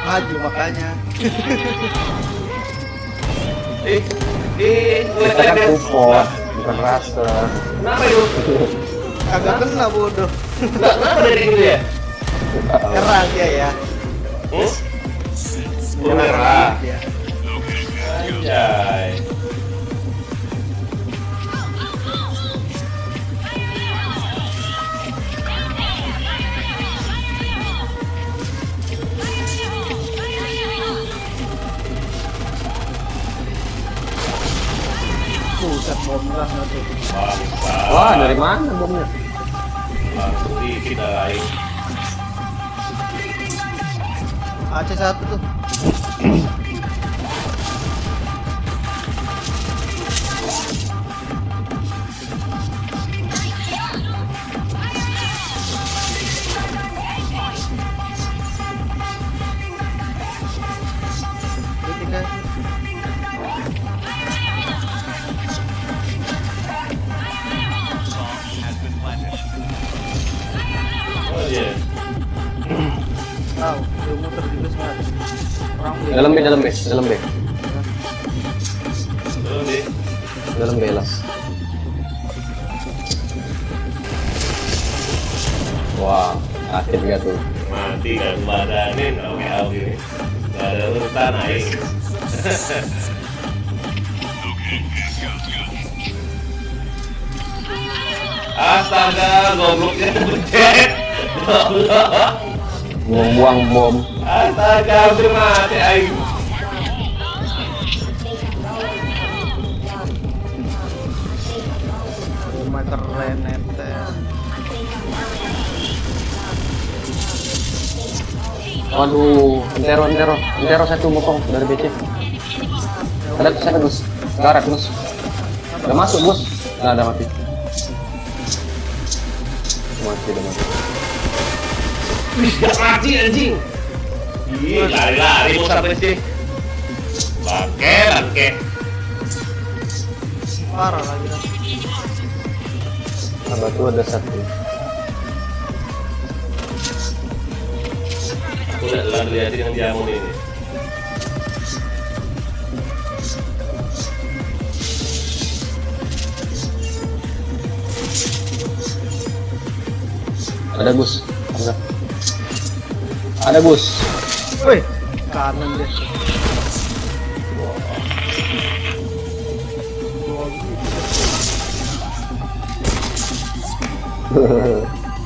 maju makanya. Gue Kita kan support, bukan raster. Kenapa itu? Kagak kena bodoh. Kenapa dari gitu ya? Kerah dia ya. Merah. Dia. Anjay. Buset bom lah tuh. Wah, dari mana bomnya? Langsung dikit lain. AC1 tuh. Tiga. Oh iya. Tahu, dia muter juga sekarang. Orang beli. Dalam B, dalam B. Belum deh. Dalam B lah. Wah, sakit gak tuh? Mati kan badanin, oke. Gak ada urusan aing. Astaga, gobloknya pencet. Ya Allah. Buang-buang bom. Astaga, hampir mati aing. Rumah keren ente. Waduh, Entero satu motong dari BC. Ada tuh sana Gus, karet Gus. Udah masuk Gus. Nah, ada mati. Udah mati. Wih, gak mati anjing. Ih, lari-lari mau sampai sih. Bangke. Parah lagi dah. Nah, batu ada satu. Aku lihat yang diamond ini. Ada Gus. Ada Gus. Wih, kanan dia.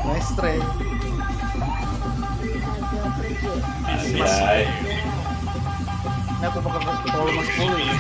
Nice try. Anjay. Ini aku pakai volume 10 ya.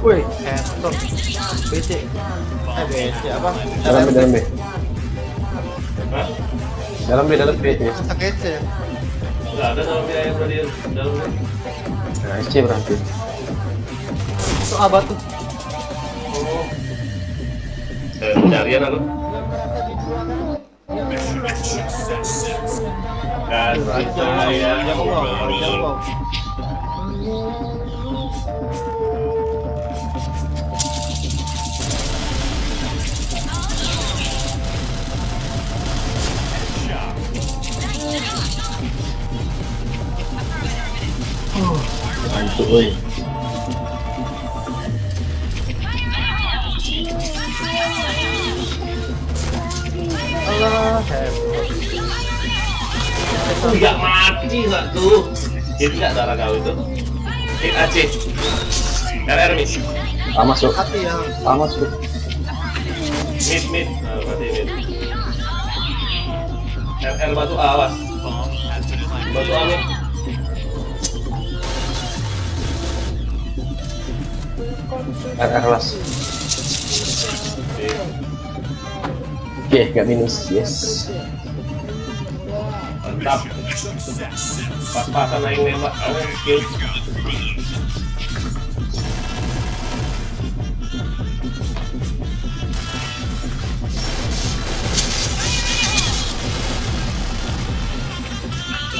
Wih, stop. BC. BC apa? Dalam B. Hah? Dalam B ya. Masak EC ya? Enggak ada dalam biaya tadi dalam biaya. Nah, SC berarti. Itu apa tuh? Oh. Pencarian aku. Kasih saya. Jauh. Woi. Allah, Nggak mati satu. Hit nggak darah kau itu? Hit AC. RR mid. Masuk. hati yang Masuk. Mid. Nah, berarti mid. RR batu A, awas. Batu A mid. RR las. Oke, nggak minus. Yes. Mantap. Pas-pasan naik nembak. Skill.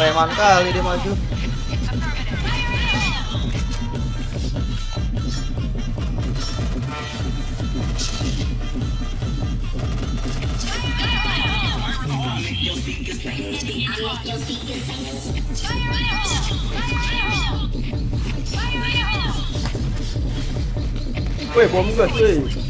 preman kali dia maju. Woi, bom gas, woi.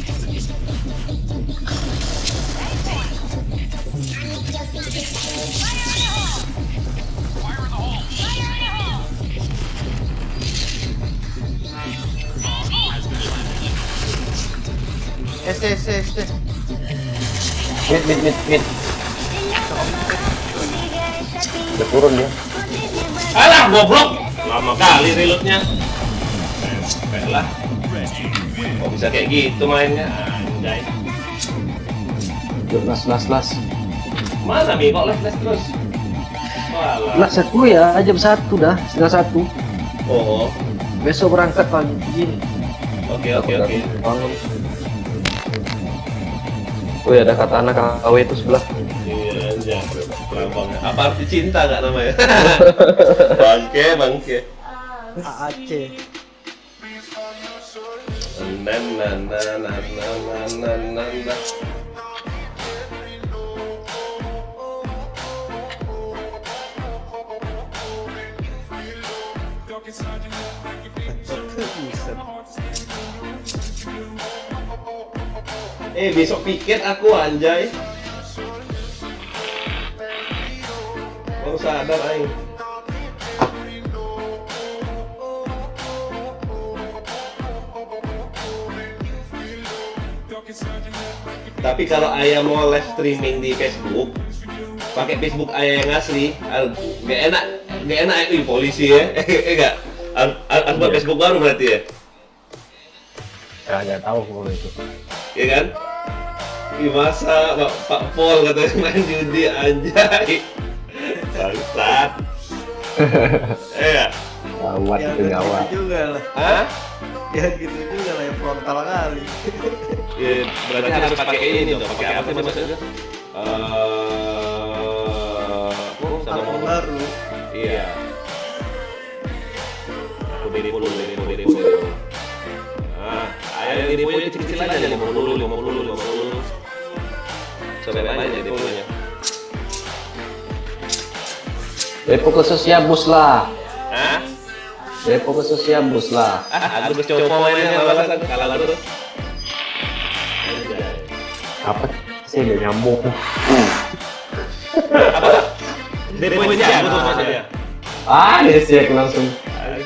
ST. Mid. Udah turun dia. Alah, goblok. Lama kali reloadnya. Lah. Kok bisa kayak gitu mainnya? Anjay. Las. Mana Mi? Kok les terus? Walah. Lah setku ya, jam 1 dah, setengah 1. Oh. Besok berangkat pagi. Oke. Bangun. Wih, ada katana KW itu sebelah. Iya, anjay. Lambangnya. Apa arti cinta nggak namanya? Bangke. AAC. Na. Besok piket aku anjay. Baru sadar aing. Tapi kalau ayah mau live streaming di Facebook, pakai Facebook ayah yang asli, nggak enak itu polisi ya, enggak. Harus buat Facebook baru berarti ya, Nggak tahu kalau itu. ya kan? Di masa Pak Pol katanya main judi anjay, bangsat. Iya. Gawat itu gawat. Gitu juga lah. Hah? Ya gitu juga lah yang frontal kali. Ya, berarti harus pakai ini dong. Pakai apa sih maksudnya? Sama Tahun motor. baru. Iya. Aku beli dulu. Nah, ayo depo kecil-kecil aja 50. Sampai banyak deponya. Depo ke Sosiabus lah. Hah? Depo ke Sosiabus lah. Aku bisa coba mainnya alasan kalah terus. Apa sih udah nyambung? Depo ini aku tuh maksudnya. Desek langsung.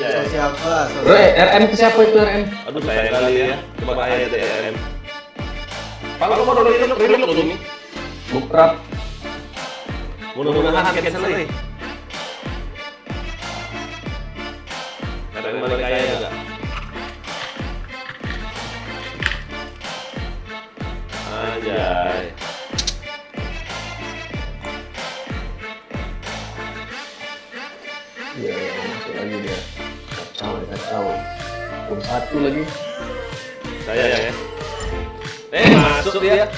Siapa? Bro, RM itu siapa itu RM? Aduh sayang kali ya. Cuma ayah TRM. Kalau mau reload dulu nih. Bukrap. Mudah-mudahan cancel nih. Ada yang balik kaya juga. Anjay. Iya, masuk lagi dia. Kacau. Belum satu lagi. Saya ya. Masuk dia.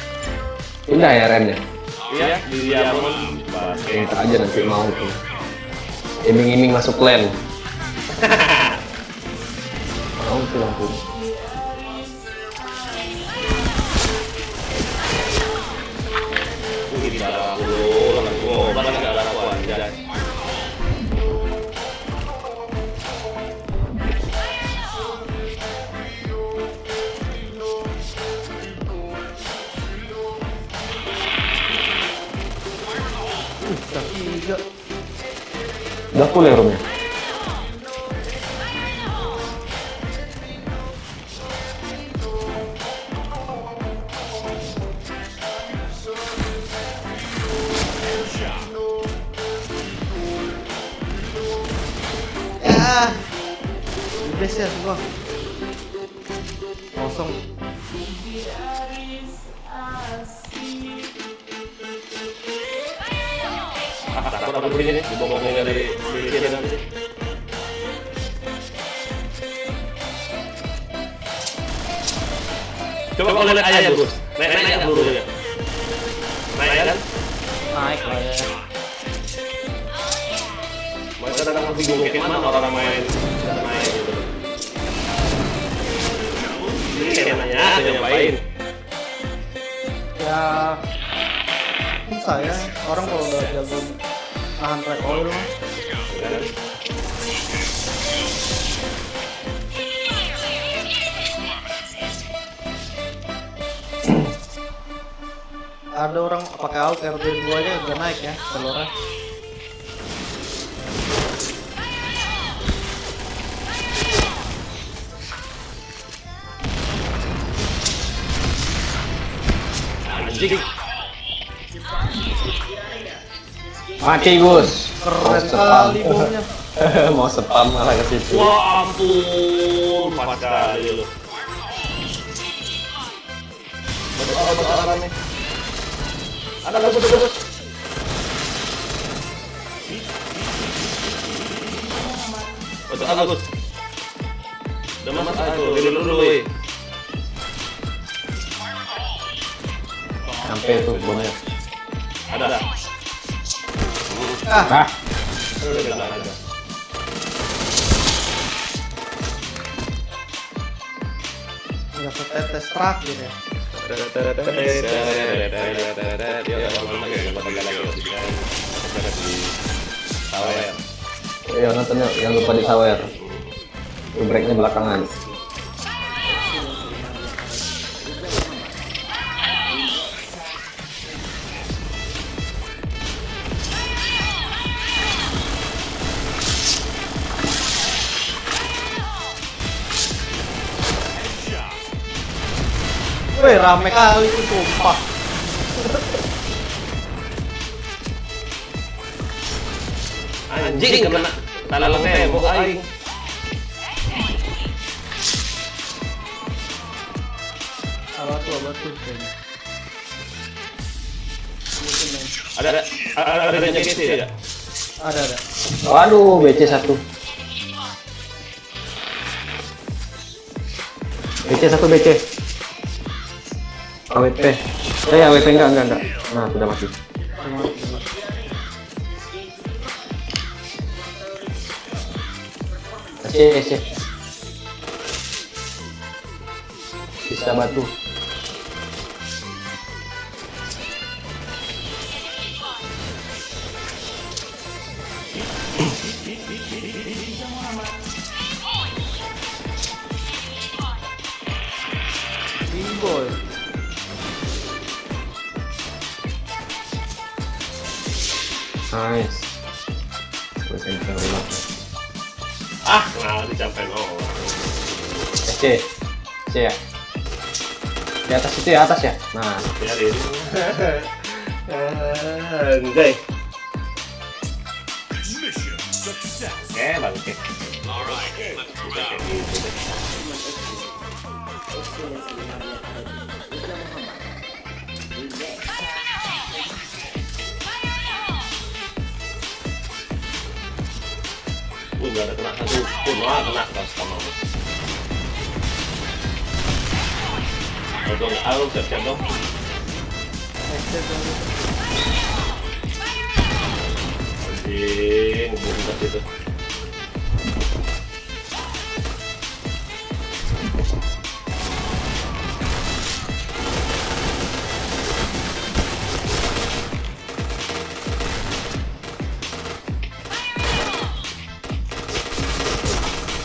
Pindah ya RM-nya. Iya, di Diamond. Kita aja nanti mau tuh. Iming-iming masuk lane. Mau tuh lampu. Di dalam aku, bahkan di dalam aku anjay. Udah full ya roomnya. Ya. Udah sih semua. Kosong. Takut aku begini nih, dibongongin dari sini nanti. Coba kalau lihat ayah Gus, naik dulu ya. Naik kan? Naik lah ya. Mereka kadang bingung kayak mana orang main gitu. Ini nanya, nyampain. Ya bisa ya, orang kalau udah jago nahan recoil mah. Ada orang pakai AUK RB2 nya udah naik ya telurnya. Anjing. Mati Gus. Keren kali bomnya. Mau spam malah ke situ. Wah ampun, pas kali lu. Betul nih. Ada Gus. Betul Gus. Udah mas aku, dulu. Sampai tuh bomnya. Ada. Ah, Udah ada. Udah setetes terakhir ya. iya nonton yuk, yang lupa di sawer. Breaknya belakangan. Wih rame kali itu sumpah. Anjing kena dalam tembok aing. Abatu kayaknya. Ada GT ya? Ada. Waduh, BC1. BC. AWP. AWP enggak. Nah, sudah mati. SC. Bisa batu. Bimboy. Nice. Gue cancel reload. Nah dicampain SC ya. Di atas itu ya, atas ya. Nah, biarin. Anjay. Mission success. Bangke. Udah ada kena satu pun, kena pas sama. Aku siap-siap dong. Anjing, bukan itu.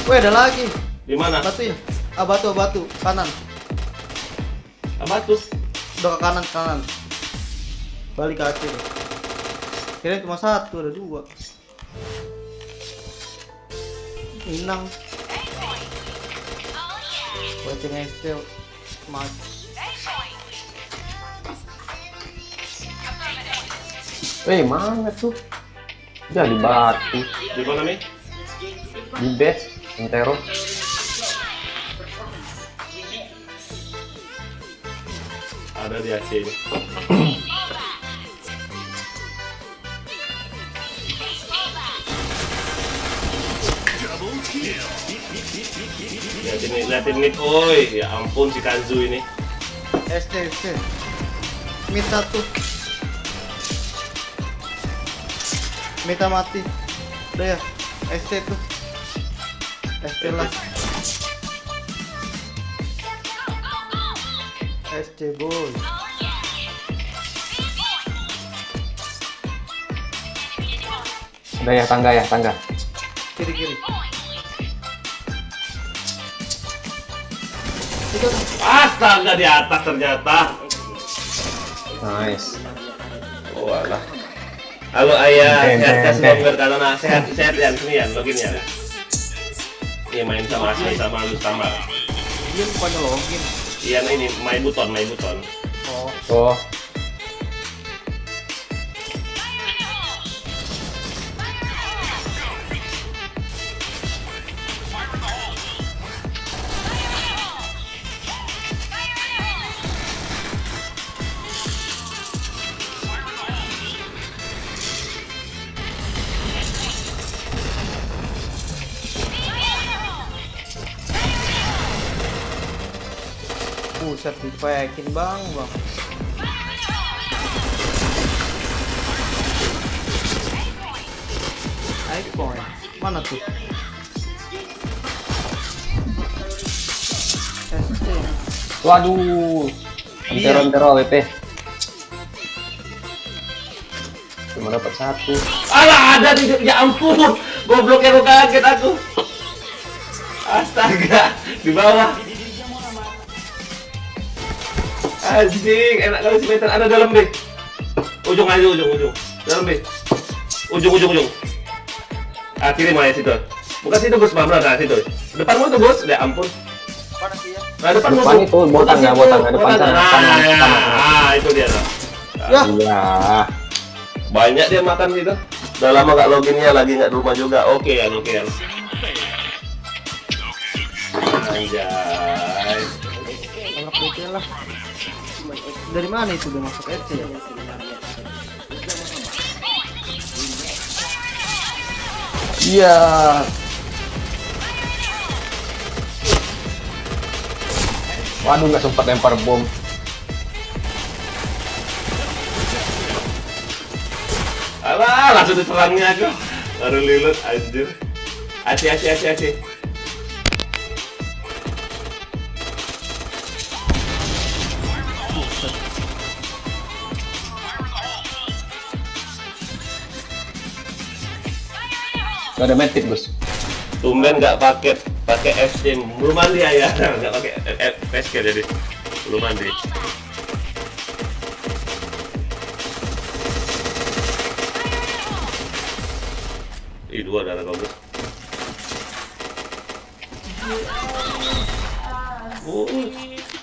Wih ada lagi. Di mana? Batu ya? Batu kanan. Batu. Udah ke kanan. Balik ke atas. Kira cuma satu, ada dua. Minang. Watching ST mat. Mana tuh? Jadi batu. Di mana nih? Di base. Antero. Ada di AC ini. Double kill. Liatin mid, oi, ya ampun si Kanzu ini. ST. Mid satu. Mita mati. Udah ya. ST tuh. ST lah. SC boy. Udah ya, tangga. Kiri. Astaga, di atas ternyata. Nice. Walah. Halo ayah, Ten, sehat ten, semua ten. berkata sehat ya sini ya, login ya. Iya main sama Asli sama lu sama. Dia bukannya login. Iya ini my button. Oh. Oh. Buset dipekin bang. iPhone. Mana tuh? SC. Waduh. Antero WP. Cuma dapat satu. Alah ada di, ya ampun, gobloknya lu kaget aku. Astaga, di bawah. Anjing, enak kali si meter ada dalam deh. Ujung. Dalam deh. Ujung. Ah, kiri mana situ? Bukan situ bos, Bambra, nah situ. Depanmu tuh bos, ya ampun. Mana sih ya? Nah depanmu Depan tuh. itu, botan ya, botan. Depan sana, kanan. Ah, itu dia tuh. Ya. Iya. Banyak dia makan gitu. Udah lama gak loginnya, lagi nggak di rumah juga. Oke ya. Anjay. Anak BT lah. Dari mana itu udah masuk SC ya? Iya. Waduh, nggak sempat lempar bom. Alah, langsung diserangnya aku. Baru lilut, anjir. Aci. Gak ada medkit, bos. Tumben nggak pakai SC. Belum mandi ya, nggak pakai SC jadi belum mandi. Ih, dua darah kau bos.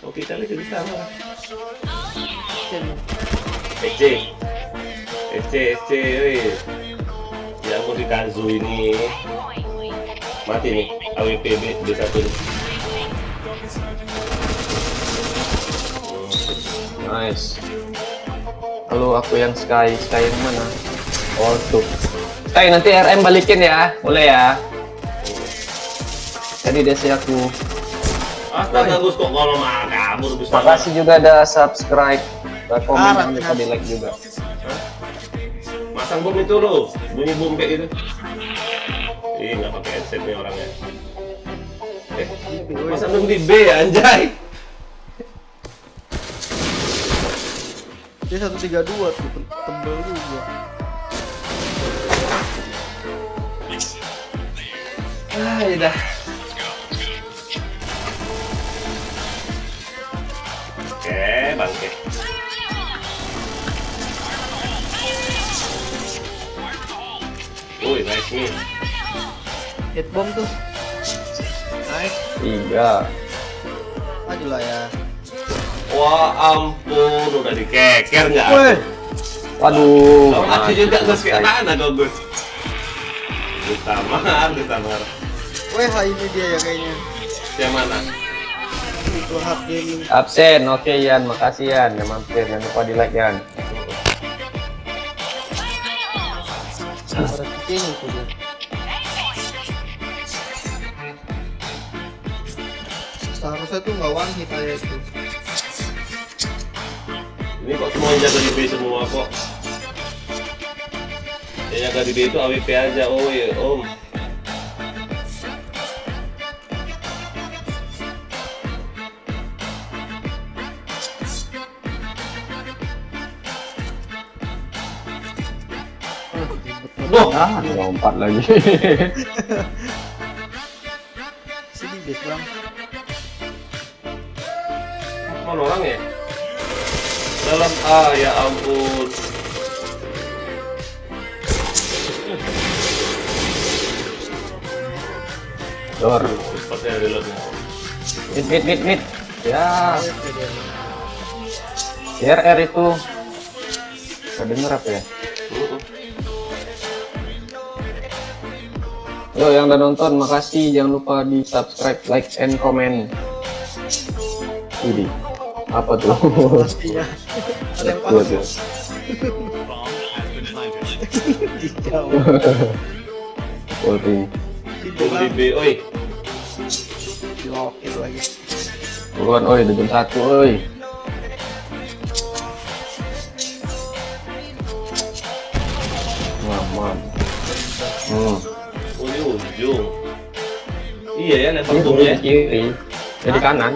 Oke kali kita sama. SC, wih. Ya mau di Kanzu ini mati nih AWP B1 nih. Nice. Lalu aku yang Sky yang mana? Oh tuh. Sky nanti RM balikin ya, boleh ya? Jadi DC aku. Astaga Gus, kok kalau mah kabur bisa. Makasih juga ada subscribe, komen, dan lupa di like juga. Masang bom itu loh, bunyi bom kayak gitu. Ih, nggak pakai headset nih orangnya. Masang bom di B anjay. Dia 132 tuh, tebel juga. Ah, ya dah. Oke, bangke. Wih, nice nih. Hit bomb tuh. Nice. 3. Maju lah ya. Wah ampun, udah dikeker nggak? Weh. Waduh. Oh, aku juga Gus kayak Nice. mana kok Gus? Di kamar. Weh, ini dia ya kayaknya. Yang mana? Itu hak gaming. Absen. Oke Yan, makasih Yan. Yang mampir, jangan lupa di like Yan. Pada kucing itu dia. Seharusnya tuh nggak one hit saya itu. Ini kok semua yang jaga di B semua kok. Yang jaga di B itu AWP aja, oh iya om. Boh, Ah, lompat lagi. Sini base bang. mana orang ya? Dalam ya ampun. Dor. Cepatnya reloadnya. Mid. Ya. RR itu. Gak denger apa ya? Yo yang udah nonton, makasih. Jangan lupa di subscribe, like, and comment. Ini apa tuh? Pastinya. Ada yang Tuh, paham. tuh. Bomb has been planted. Di jauh. Polri. Di Tunggu di belakang. B, oi. Di loket lagi. Buruan, oi, udah jam 1, oi. Mamam. Oh, di ujung. Iya ya, lempar Ini tumnya. di kiri, jadi kanan.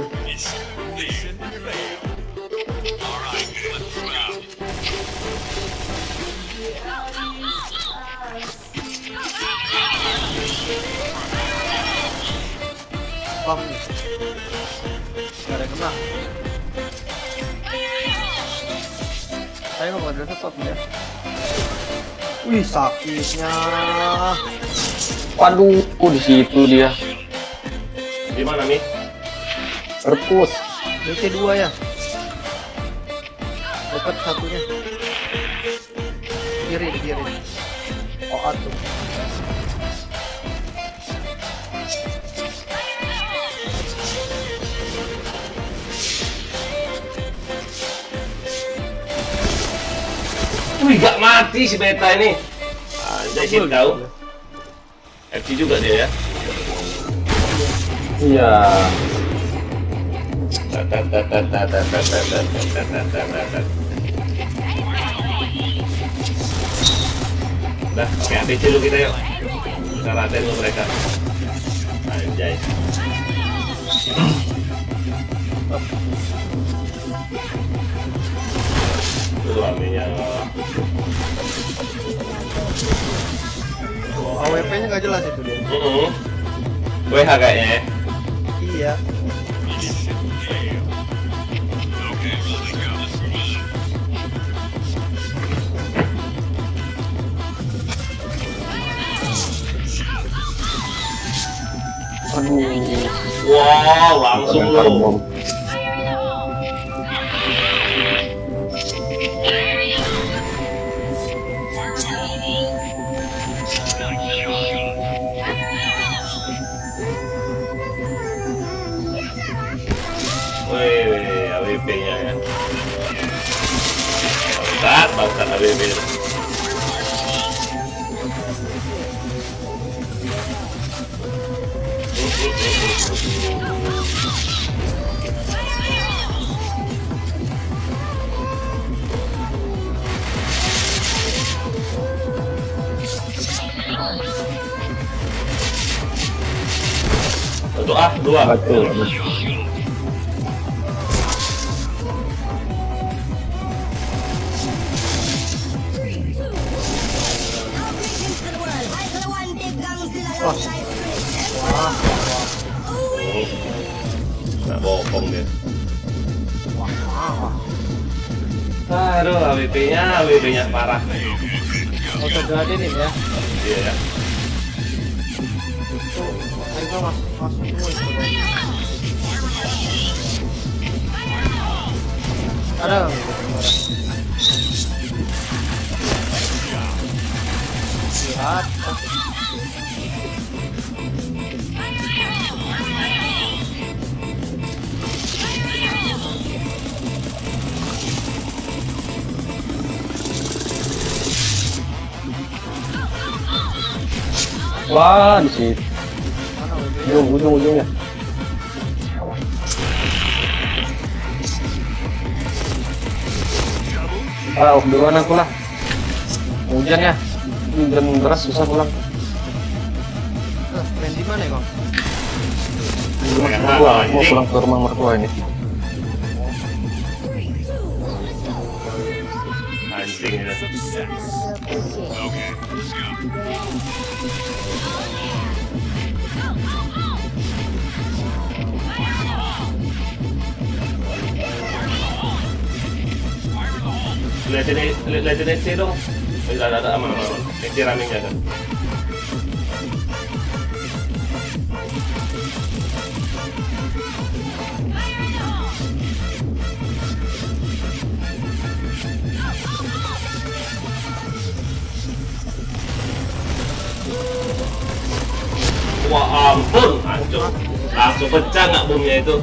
Bang nih. Gak ada kena. Saya nggak ada setot ya. Wih sakitnya. Waduh, di situ dia. Di mana Mi? Perpus. DT 2 ya. Dapat satunya. Kiri. Oh atuh. Wih, gak mati si beta ini. Anjay sih tahu. FC juga dia ya. Iya. Udah, pakai ATC dulu kita yuk. Kita ratain dulu mereka. Anjay. Tuh aminya. AWP-nya nggak jelas itu dia. WH kayaknya ya. Iya. Aduh. Wow, langsung Lempar lu. bom. Wih, AWP-nya ya. Bangsat AWP. Satu A, dua. Betul. Nggak bohong dia. Aduh, AWP-nya parah. Auto gradin ya. Iya ya. Ayo masuk semua itu. Ada. Lihat. Wah, di situ. Ujung-ujungnya. Ah, duluan aku lah. Hujan ya. Hujan deras susah pulang. Main di mana ya, Bang? Di rumah mertua. Mau pulang ke rumah mertua ini. Anjing ya. Lihatin SC dong. Ada aman. SC running ya kan. Wah ampun, hancur. Langsung pecah nggak bomnya itu.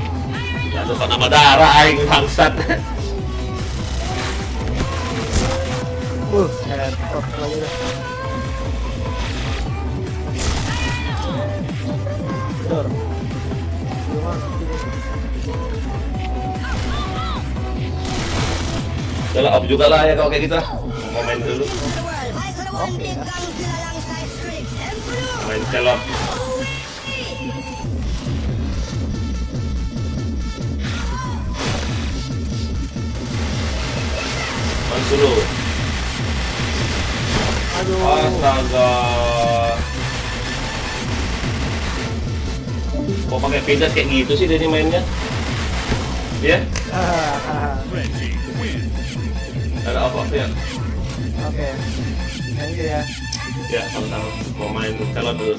Ya tempat nama darah aing bangsat. Headshot lagi dah. Dor. Udah lah, off juga lah ya kalau kayak gitu lah. Mau main dulu. Main celot. Main dulu. Astaga. Kok pakai pedas kayak gitu sih dari mainnya? Ya? Ada apa ya? Oke. Thank you ya. Ya, sama-sama. Mau main celot dulu.